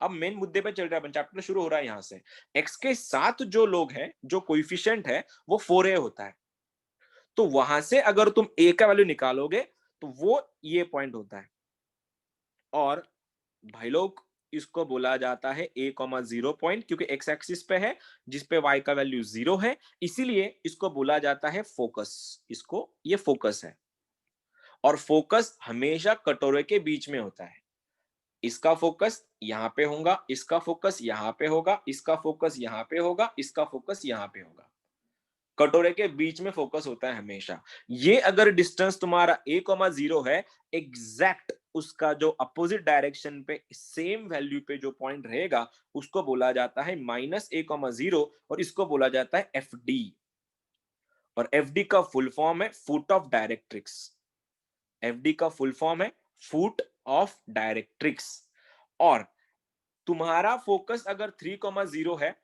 अब मेन मुद्दे पे चल रहा है, चैप्टर शुरू हो रहा है यहां से। x के साथ जो लोग हैं, जो कोएफिशिएंट है, वो 4a होता है। तो वहां से अगर तुम a का वैल्यू निकालोगे तो वो ये पॉइंट होता है, और भाई लोग इसको बोला जाता है a,0 पॉइंट, क्योंकि x एक्सिस पे है जिसपे y का वैल्यू 0 है, इसीलिए इसको बोला जाता है फोकस। इसको, ये फोकस है, और फोकस हमेशा कटोरे के बीच में होता है। इसका फोकस यहां पे होगा, इसका फोकस यहां पे होगा, इसका फोकस यहां पे होगा, इसका फोकस यहां पे होगा। कटोरे के बीच में फोकस होता है हमेशा। ये अगर डिस्टेंस तुम्हारा a,0 है, एग्जैक्ट उसका जो अपोजिट डायरेक्शन पे सेम वैल्यू पे जो पॉइंट रहेगा, उसको बोला जाता है -a,0, और इसको बोला जाता है FD। और FD का फुल फॉर्म है फुट ऑफ डायरेक्ट्रिक्स। FD का फुल फॉर्म है फुट ऑफ डायरेक्ट्रिक्स। और तुम्हारा फोकस अगर 3,0 है,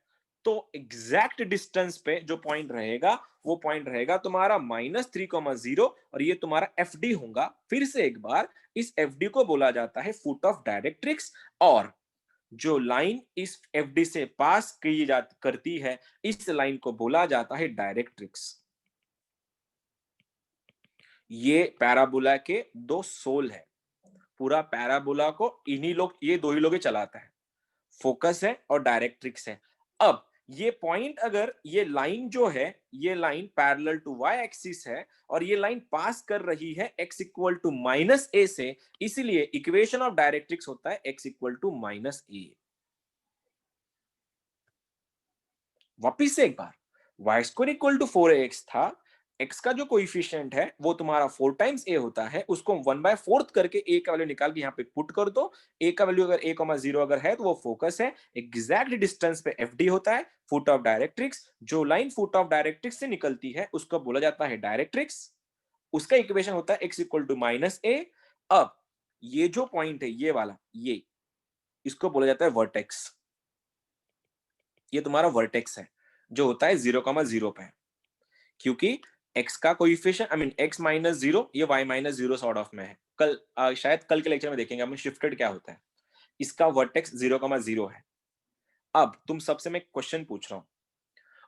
तो एग्जैक्ट डिस्टेंस पे जो पॉइंट रहेगा, वो पॉइंट रहेगा तुम्हारा -3,0, और ये तुम्हारा FD होगा। फिर से एक बार, इस FD को बोला जाता है फुट ऑफ डायरेक्ट्रिक्स, और जो लाइन इस FD से पास की करती है, इस लाइन को बोला जाता है डायरेक्ट्रिक्स। ये पैराबोला के 2 सोल है। पूरा पैराबोला को इन्हीं लोग, ये 2 ही लोग चलाता है, फोकस है और डायरेक्ट्रिक्स है। अब ये पॉइंट, अगर ये लाइन जो है, ये line parallel to y axis है और ये लाइन पास कर रही है x equal to minus a से, इसलिए इक्वेशन ऑफ डायरेक्ट्रिक्स होता है x equal to minus a. वापिस से एक बार, y square equal to 4ax था, x का जो कोइफिशिएंट है वो तुम्हारा 4 टाइम्स a होता है, उसको 1/4 करके a का वैल्यू निकाल के यहाँ पे पुट कर दो। a का वैल्यू अगर a,0 अगर है तो वो फोकस है, एग्जैक्ट डिस्टेंस पे fd होता है, फुट ऑफ डायरेक्ट्रिक्स। जो लाइन फुट ऑफ डायरेक्ट्रिक्स से निकलती है उसको बोला जाता है डायरेक्ट्रिक्स, उसका इक्वेशन होता है x इक्वल टू माइनस ए। अब ये जो पॉइंट है ये वाला, ये इसको बोला जाता है वर्टेक्स। ये तुम्हारा वर्टेक्स है जो होता है 0,0 पे, क्योंकि x का coefficient I mean x minus 0, ये y माइनस 0 सॉर्ट ऑफ में है। कल शायद कल के लेक्चर में देखेंगे हम शिफ्टेड क्या होता है। इसका वर्टेक्स 0,0 है। अब तुम सबसे मैं क्वेश्चन पूछ रहा हूं,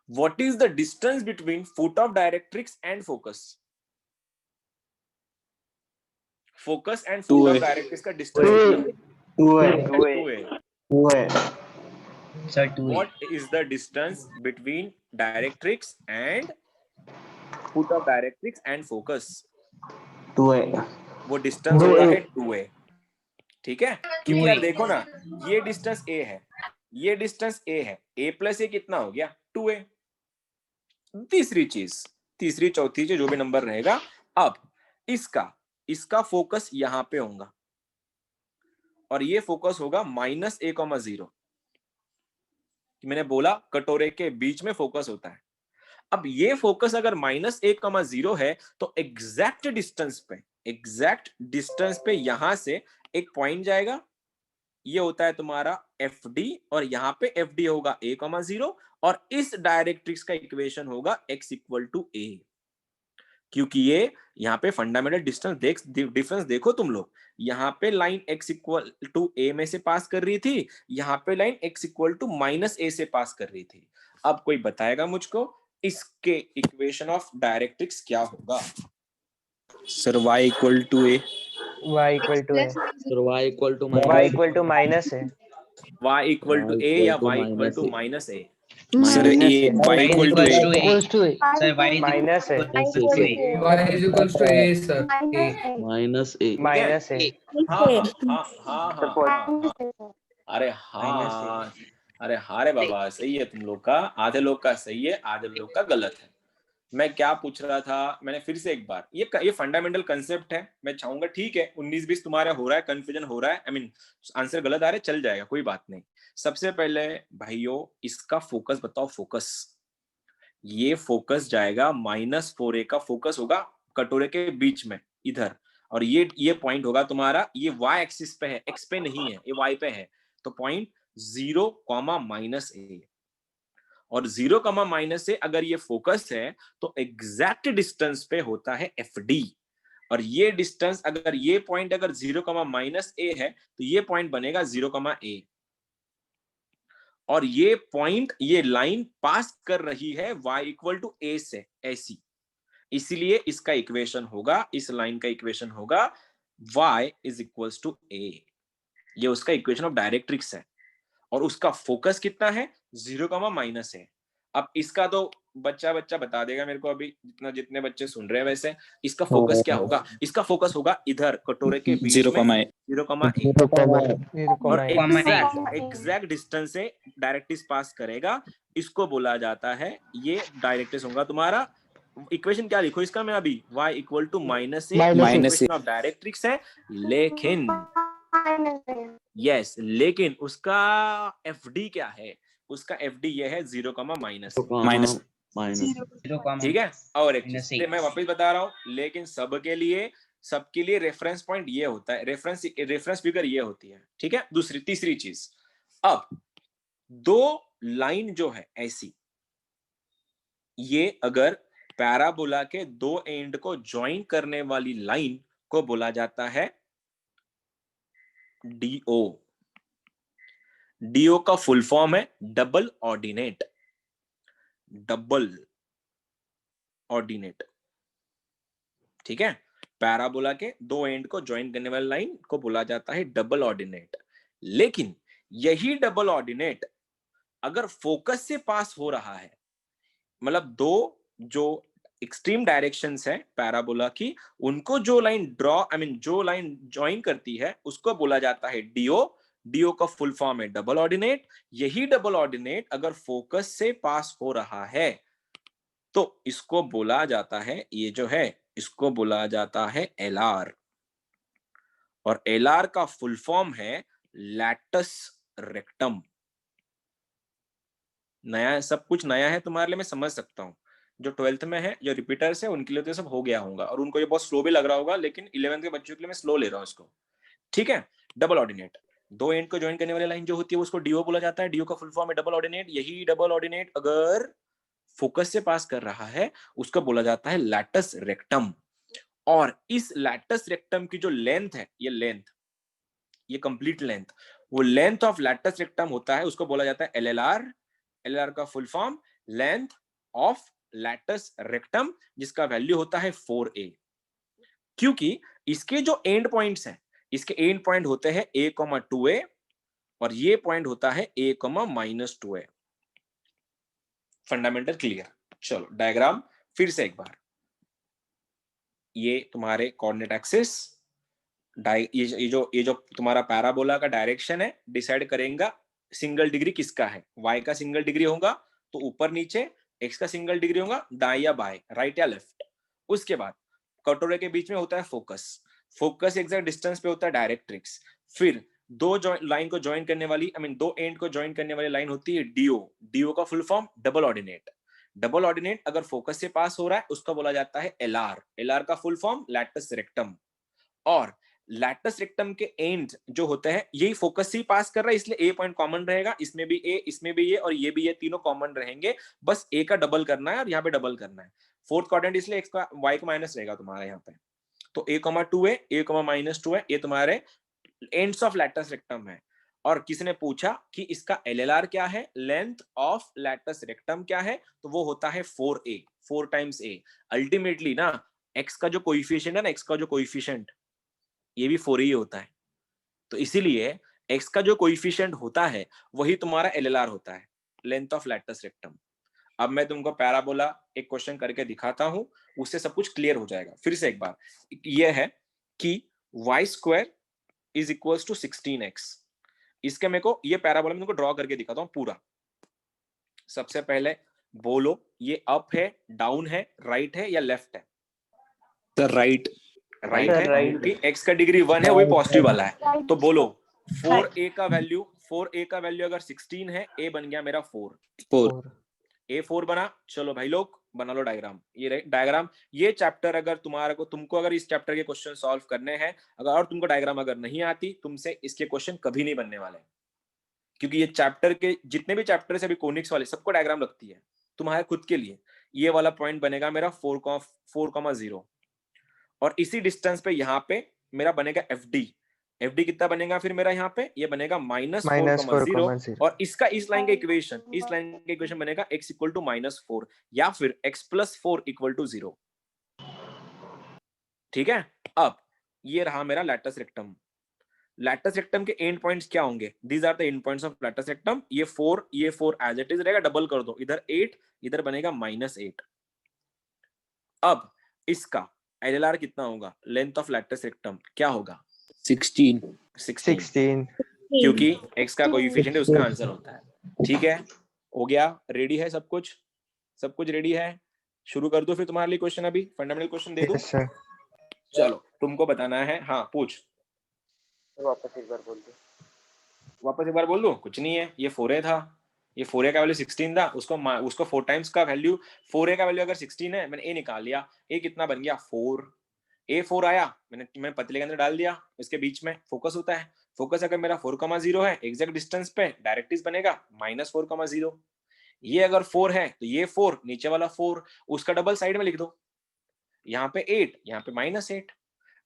what is the distance between foot of directrix and focus? Focus and foot of directrix का distance 2a। Sir 2 What is the distance between directrix and foot of directrix and focus? 2a वो distance होता है 2a। ठीक है, क्योंकि यार देखो ना, ये डिस्टेंस a है, ये डिस्टेंस a है, a प्लस a कितना हो गया 2a। तीसरी चीज, तीसरी चौथी चीज जो भी नंबर रहेगा, अब इसका फोकस यहां पे होगा और ये फोकस होगा -a,0। मैंने बोला कटोरे के बीच में फोकस होता है। अब ये फोकस अगर -a,0 है तो एग्जैक्ट डिस्टेंस पे यहां से एक पॉइंट जाएगा, ये होता है तुम्हारा FD, और यहां पे FD होगा a,0 और इस डायरेक्ट्रिक्स का इक्वेशन होगा x इक्वल टू a। क्योंकि ये यहाँ पे फंडामेंटल डिफरेंस देखो तुम लोग, यहाँ पे line x equal to a में से पास कर रही थी, यहाँ पे line x equal to minus a से पास कर रही थी। अब कोई बताएगा मुझको इसके इक्वेशन ऑफ डायरेक्ट्रिक्स क्या होगा? Sir y equal to a, y equal to a sir y equal to y equal to minus है y इक्वल टू a या y equal to minus a? Sir Minus a a. y equal to a equals to a sir y minus है y is equals to a sir a minus a minus है हाँ। अरे हाँ, अरे हाँ रे बाबा, सही है तुम लोग का, आधे लोग का सही है, आधे लोग का गलत है। मैं क्या पूछ रहा था, मैंने फिर से एक बार, ये फंडामेंटल कंसेप्ट है। मैं चाहूंगा ठीक है 19-20 तुम्हारा हो रहा है, कंफ्यूजन हो रहा है, आई मीन आंसर गलत आ रहे, चल जाएगा, कोई बात नहीं। सबसे पहले भाइयों इसका फोकस बताओ। फोकस, ये फोकस जाएगा -4a का फोकस होगा कटोरे के बीच में इधर, और ये पॉइंट होगा तुम्हारा, ये y एक्सिस पे है, x पे नहीं है, ये y पे है, तो पॉइंट 0,-a, और 0,-a अगर ये फोकस है तो एग्जैक्ट डिस्टेंस पे होता है FD, और ये डिस्टेंस अगर ये पॉइंट अगर 0,-a है तो ये पॉइंट बनेगा 0,a, और ये पॉइंट, ये लाइन पास कर रही है y इक्वल टू a से, ऐसी, इसीलिए इसका इक्वेशन होगा, इस लाइन का इक्वेशन होगा y is equals to a। ये उसका इक्वेशन ऑफ डायरेक्ट्रिक्स है, और उसका फोकस कितना है 0,- है। अब इसका तो बच्चा बता देगा मेरे को, अभी जितने बच्चे सुन रहे हैं वैसे, इसका फोकस क्या होगा? इसका फोकस होगा इधर कटोरे के बीच में 0,a, और एग्जैक्ट डिस्टेंस से डायरेक्ट्रिक्स पास करेगा, इसको बोला जाता है, ये डायरेक्ट्रिक्स होगा तुम्हारा। इक्वेशन क्या लिखो इसका मैं अभी, y equal to -a of directrix है, लेकिन यस, लेकिन उसका FD क्या है? उसका FD ये है 0,-। ठीक है, और एक चीज मैं वापस बता रहा हूं, लेकिन सबके लिए रेफरेंस पॉइंट ये होता है, रेफरेंस फिगर ये होती है। ठीक है, तीसरी चीज, अब दो लाइन जो है ऐसी, ये अगर पैराबोला के दो एंड को ज्वाइन करने वाली लाइन को बोला जाता है DO का फुल फॉर्म है डबल ऑर्डिनेट। ठीक है, पैराबोला के दो एंड को ज्वाइन करने वाली लाइन को बोला जाता है डबल ऑर्डिनेट। लेकिन यही डबल ऑर्डिनेट अगर फोकस से पास हो रहा है, मतलब दो जो एक्सट्रीम डायरेक्शंस है पैराबोला की, उनको जो लाइन ड्रॉ जो लाइन ज्वाइन करती है उसको बोला जाता है डीओ। डीओ का फुल फॉर्म है डबल ऑर्डिनेट। यही डबल ऑर्डिनेट अगर फोकस से पास हो रहा है तो इसको बोला जाता है, ये जो है इसको बोला जाता है एलआर। और एलआर का फुल फॉर्म है लैटस रेक्टम। नया, सब कुछ नया है तुम्हारे लिए, मैं समझ सकता हूँ। जो 12th में है, जो रिपीटर्स है, उनके लिए तो सब हो गया होगा और उनको ये बहुत स्लो भी लग रहा होगा, लेकिन 11th के बच्चों के लिए मैं स्लो ले रहा हूँ इसको। ठीक है, डबल ऑर्डिनेट, दो एंड को ज्वाइन करने वाली लाइन जो होती है उसको डीओ बोला जाता है। डीओ का फुल फॉर्म है डबल ऑर्डिनेट। यही डबल ऑर्डिनेट अगर फोकस से पास कर रहा है उसको बोला जाता है लैटस रेक्टम। और इस लैटस रेक्टम की जो लेंथ है, ये लेंथ, ये कंप्लीट लेंथ, वो लेंथ ऑफ लैटस रेक्टम होता है, उसको बोला जाता है एलएलआर। एलएलआर का full form length of latus rectum, जिसका वैल्यू होता है 4a। क्योंकि इसके जो एंड पॉइंट्स हैं, इसके एंड पॉइंट होते हैं a, 2a और ये पॉइंट होता है a, -2a। Fundamental clear. चलो डायग्राम फिर से एक बार। ये तुम्हारे कोऑर्डिनेट एक्सिस, ये जो तुम्हारा पैराबोला का डायरेक्शन है, डिसाइड करेगा सिंगल डिग्री किसका है। y का सिंगल डिग्री होगा तो ऊपर नीचे, x का सिंगल डिग्री होगा दाएं या बाएं, राइट या लेफ्ट। उसके बाद कटोरे के बीच में होता है फोकस। फोकस एग्जैक्ट डिस्टेंस पे होता है डायरेक्ट्रिक्स। फिर दो लाइन को ज्वाइन करने वाली, दो एंड को ज्वाइन करने वाली लाइन होती है डीओ। डीओ का full form double ordinate. Double ordinate अगर फोकस से पास हो रहा है उसका बोला जाता है एलआर। एलआर का फुल फॉर्म लैटस रेक्टम। और लैटस रेक्टम के एंड जो होते हैं, यही फोकस से पास कर रहा है, इसलिए ए पॉइंट कॉमन रहेगा। इसमें भी ए, इसमें भी ये और ये भी, ये तीनों कॉमन रहेंगे। बस ए का डबल करना है और यहाँ पे डबल करना है। फोर्थ क्वाड्रेंट इसलिए एक्स का वाई का माइनस रहेगा तुम्हारा यहाँ पे। तो a, 2a, a, -2 ये तुम्हारे एंड्स ऑफ लैटस रेक्टम है। और किसी ने पूछा कि इसका एलएलआर क्या है, लेंथ ऑफ लैटस रेक्टम क्या है, तो वो होता है 4a, 4 टाइम्स a। अल्टीमेटली ना x का जो कोएफिशिएंट है ना, x का जो कोएफिशिएंट, ये भी 4 ही होता है। तो इसीलिए x का जो कोएफिशिएंट होता है वही तुम्हारा एलएलआर होता है, लेंथ ऑफ लैटस रेक्टम। अब मैं तुमको पैराबोला एक क्वेश्चन करके दिखाता हूं, उससे सब कुछ क्लियर हो जाएगा। फिर से एक बार, ये है कि y² is equals to 16x। इसके मेरे को ये पैराबोला में तुमको ड्रॉ करके दिखाता हूं पूरा। सबसे पहले बोलो, ये अप है, डाउन है, राइट है या लेफ्ट है? Sir right. राइट है, क्योंकि x का डिग्री 1 है, वही पॉजिटिव वाला है। तो बोलो 4a का वैल्यू, 4a का वैल्यू अगर 16 है, a बन गया मेरा 4। A4 बना। चलो भाई लोग बना लो डायग्राम। ये डायग्राम, ये चैप्टर अगर तुमको अगर इस चैप्टर के क्वेश्चन सॉल्व करने हैं, अगर और तुमको डायग्राम अगर नहीं आती, तुमसे इसके क्वेश्चन कभी नहीं बनने वाले। क्योंकि ये चैप्टर के जितने भी चैप्टर है, अभी कोनिक्स वाले सबको डायग्राम लगती है तुम्हारे खुद के लिए। ये वाला पॉइंट बनेगा मेरा 4,0 और इसी डिस्टेंस पे यहाँ पे मेरा बनेगा FD। FD कितना बनेगा फिर मेरा यहाँ पे? ये बनेगा -4,0 और इसका इस लाइन का इक्वेशन बनेगा x इक्वल टू -4 या फिर x + 4 इक्वल टू 0। ठीक है, अब ये रहा मेरा लैटस रेक्टम। लैटस रेक्टम के एंड पॉइंट्स क्या होंगे? These are the end points of latus rectum. ये 4 एज इट इज रहेगा, डबल कर दो, इधर 8, इधर बनेगा -8। अब इसका एलएलआर कितना होगा? लेंथ ऑफ लैटस रेक्टम क्या होगा? 16, क्योंकि x का कोएफिशिएंट है, उसका आंसर होता है। ठीक है, हो गया, रेडी है सब कुछ? सब कुछ रेडी है? शुरू कर दो फिर तुम्हारे लिए क्वेश्चन। अभी फंडामेंटल क्वेश्चन दे दूं? चलो तुमको बताना है। हाँ पूछ। वापस एक बार बोल दो। वापस एक बार बोल दो। कुछ नहीं है, ये 4a था, ये 4a का वैल्यू 16 था, उसको 4 टाइम्स का वैल्यू, 4a का वैल्यू अगर 16 है, मैंने a निकाल लिया, a कितना बन गया? 4। A4 आया, मैंने पतले के अंदर डाल दिया, इसके बीच में फोकस होता है। फोकस अगर मेरा 4,0 है, एग्जैक्ट डिस्टेंस पे डायरेक्ट्रिक्स बनेगा -4,0। ये अगर 4 है तो ये 4, नीचे वाला 4, उसका डबल साइड में लिख दो। यहाँ पे 8, यहाँ पे -8।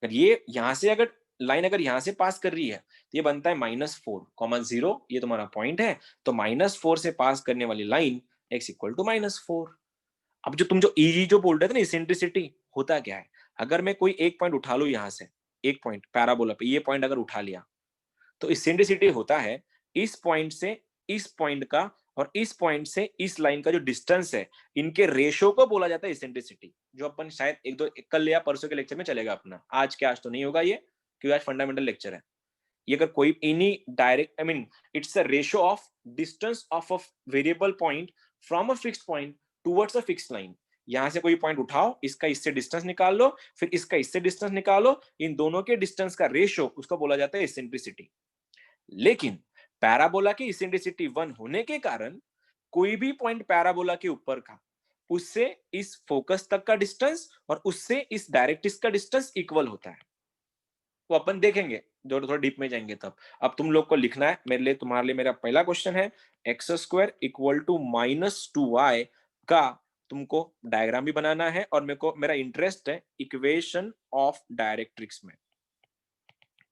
अगर ये यहाँ से अगर लाइन अगर यहाँ से पास कर रही है तो ये बनता है -4,0। ये तुम्हारा पॉइंट है, तो -4 से पास करने वाली लाइन x इक्वल टू -4। अब जो तुम जो बोल रहे थे ना इसेंट्रिसिटी, होता क्या है? अगर मैं कोई एक पॉइंट उठा लूं यहाँ से, एक पॉइंट पैराबोला पे, ये पॉइंट अगर उठा लिया, तो इसेंट्रिसिटी होता है इस पॉइंट से इस पॉइंट का और इस पॉइंट से इस लाइन का जो डिस्टेंस है, इनके रेशो को बोला जाता है इसेंट्रिसिटी, जो अपन शायद एक दो कल या परसों के लेक्चर में चलेगा अपना। आज तो नहीं होगा ये, क्योंकि आज फंडामेंटल लेक्चर है। ये अगर कोई any direct, I mean it's a ratio of distance of a variable point from a fixed point towards a fixed line. यहां से कोई पॉइंट उठाओ, इसका इससे डिस्टेंस निकाल लो, फिर इसका इससे डिस्टेंस निकालो, इन दोनों के डिस्टेंस का रेशो, उसको बोला जाता है इसेंट्रिसिटी। लेकिन पैराबोला की इसेंट्रिसिटी 1 होने के कारण कोई भी पॉइंट पैराबोला के ऊपर का, उससे इस फोकस तक का डिस्टेंस और उससे इस डायरेक्ट्रिक्स का डिस्टेंस इक्वल होता है। वो अपन देखेंगे जो थोड़ा डीप में जाएंगे तब। अब तुम लोग को लिखना है मेरे लिए, तुम्हारे लिए मेरा पहला क्वेश्चन है x square equal to -2y का तुमको डायग्राम भी बनाना है, और मेरा इंटरेस्ट है इक्वेशन ऑफ डायरेक्ट्रिक्स में।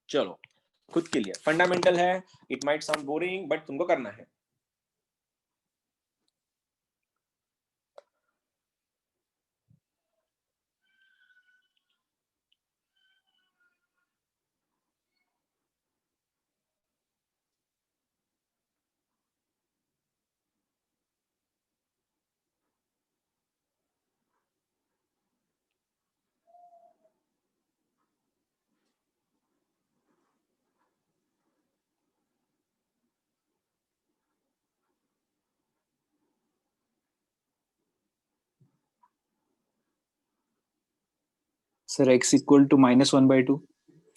चलो खुद के लिए फंडामेंटल है, it might sound boring but तुमको करना है। Sir x equal to -1/2।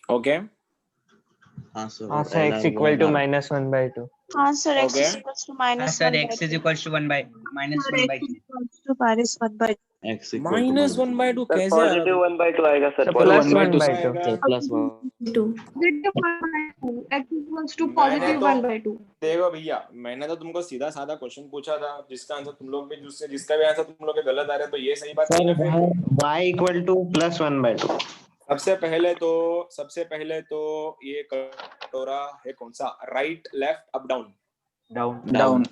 Okay हाँ सर, हाँ और सर x इक्वल टू -1/2। हाँ sir x Okay. is equals to minus sir 1 x by is 2. equals to 1 by minus Sir, 1 x by is 2. equals to minus 1 by 2. x equal to -1/2 sir कैसे आ रहा positive है? 1/2 आएगा sir, sir, positive plus 1/2 आएगा? Sir plus 1 2. Negative 1 by 2. X equals to मैंने positive तो 1 by 2. देखो भैया, मैंने तो तुमको सीधा साधा क्वेश्चन पूछा था, जिसका आंसर तुम लोग में जिसका भी आंसर तुम लोग के गलत आ रहा है, तो ये सही बात नहीं है फिर। y equal to +1/2। सबसे पहले तो ये कटोरा है कौन सा, right left up down down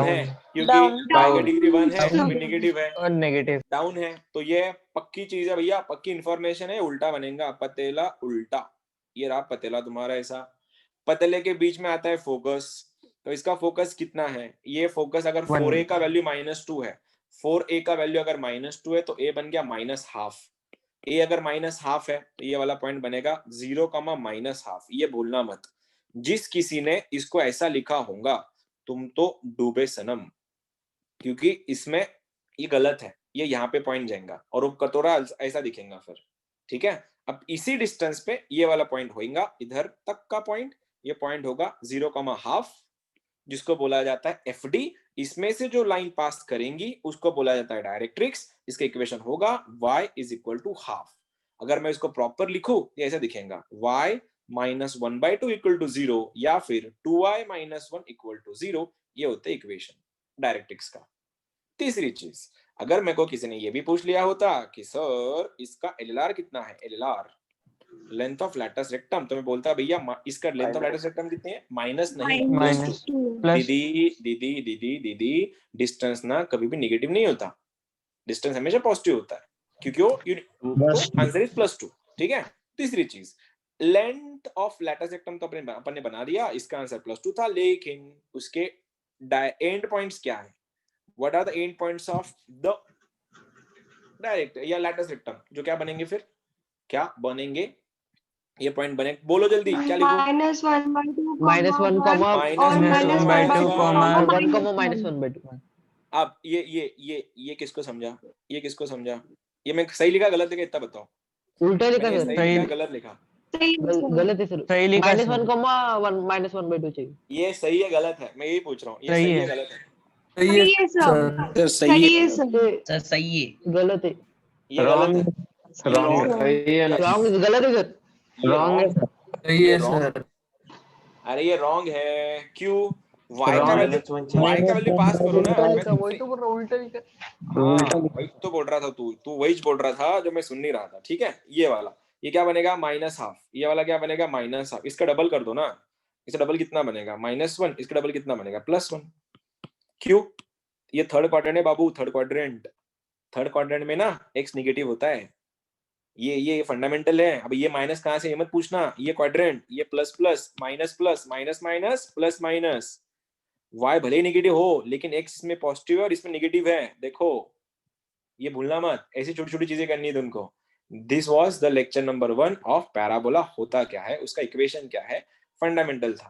है, क्योंकि Down. y का डिग्री 1 है, Down. भी नेगेटिव है, और नेगेटिव। डाउन है, तो ये पक्की चीज है भैया, पक्की इंफॉर्मेशन है। उल्टा बनेगा, पतेला उल्टा। ये रहा पतेला तुम्हारा ऐसा, पतेले के बीच में आता है फोकस, तो इसका फोकस कितना है, ये फोकस अगर 4a का वैल्यू -2 है, 4a का वैल्यू अगर -2 है तो a बन गया -1/2। a अगर -1/2 है तो ये वाला पॉइंट बनेगा 0, -1/2। ये भूलना मत। जिस किसी ने इसको ऐसा लिखा होगा, तुम तो डूबे सनम, क्योंकि इसमें ये गलत है। ये यहाँ पे पॉइंट जाएगा और वो कटोरा ऐसा दिखेगा फिर, ठीक है। अब इसी डिस्टेंस पे ये वाला पॉइंट होगा, इधर तक का पॉइंट, ये पॉइंट होगा 0,1/2, जिसको बोला जाता है FD। इसमें से जो लाइन पास करेंगी उसको बोला जाता है डायरेक्ट्रिक्स। इसका इक्वेशन होगा y is equal to half. अगर मैं इसको प्रॉपर लिखूं, ये ऐसा दिखेगा y -1/2 इक्वल टू 0, या फिर 2y - 1 इक्वल टू 0। ये होता है इक्वेशन डायरेक्ट्रिक्स का। तीसरी चीज, अगर मेरे को किसी ने ये भी पूछ लिया होता कि सर इसका LLR कितना है, LLR length of latus rectum, तो मैं बोलता भैया इसका लेंथ ऑफ लैटस रेक्टम कितनी है, माइनस नहीं +2। दीदी डिस्टेंस ना कभी भी नेगेटिव नहीं होता, डिस्टेंस हमेशा पॉजिटिव होता है, क्योंकि वो आंसर इज +2, ठीक है। तीसरी चीज, लेंथ ऑफ लैटस रेक्टम तो अपन ने बना दिया, इसका आंसर +2 था, लेकिन उसके एंड पॉइंट्स क्या है, what are the end points of the direct या लैटस रेक्टम, जो क्या बनेंगे फिर, क्या बनेंगे ये पॉइंट बने, बोलो जल्दी, क्या लिखूं? -1/2, -1, -1/2। अब ये किसको समझा, ये किसको समझा, ये मैं सही लिखा गलत लिखा इतना बताओ। उल्टा लिखा मैंने सर, सही लिखा गलत लिखा, गलत है सर, सही लिखा। -1, -1/2 चाहिए। ये सही है गलत है, मैं यही पूछ रहा हूँ, ये सही है गलत है? सही है सर। सही है सर। सर सही है। गलत है। ये गलत है, रॉन्ग है, गलत है सर, रॉन्ग है सर। सही है सर। अरे ये रॉन्ग है, क्यों? y का वैल्यू पास करो ना, वही तो बोल रहा हूँ, उल्टा लिखा। वही तो बोल रहा था, तू वही बोल रहा था जो मैं सुन नहीं रहा था, ठीक है। ये वाला, ये क्या बनेगा -1/2, ये वाला क्या बनेगा -1/2, इसका डबल कर दो ना, इसका डबल कितना बनेगा -1, इसका डबल कितना बनेगा +1। क्यों? ये थर्ड क्वाड्रेंट है बाबू, थर्ड क्वाड्रेंट में ना x नेगेटिव होता है, ये फंडामेंटल है। अब ये माइनस कहां से, ये मत पूछना, ये क्वाड्रेंट, ये plus plus minus plus minus minus plus minus, y भले ही नेगेटिव हो लेकिन x इसमें पॉजिटिव है और इसमें नेगेटिव है, देखो ये भूलना मत, ऐसी छोटी छोटी चीजें करनी है तुमको। This was the lecture number 1 of parabola होता क्या है, उसका इक्वेशन क्या है, फंडामेंटल था।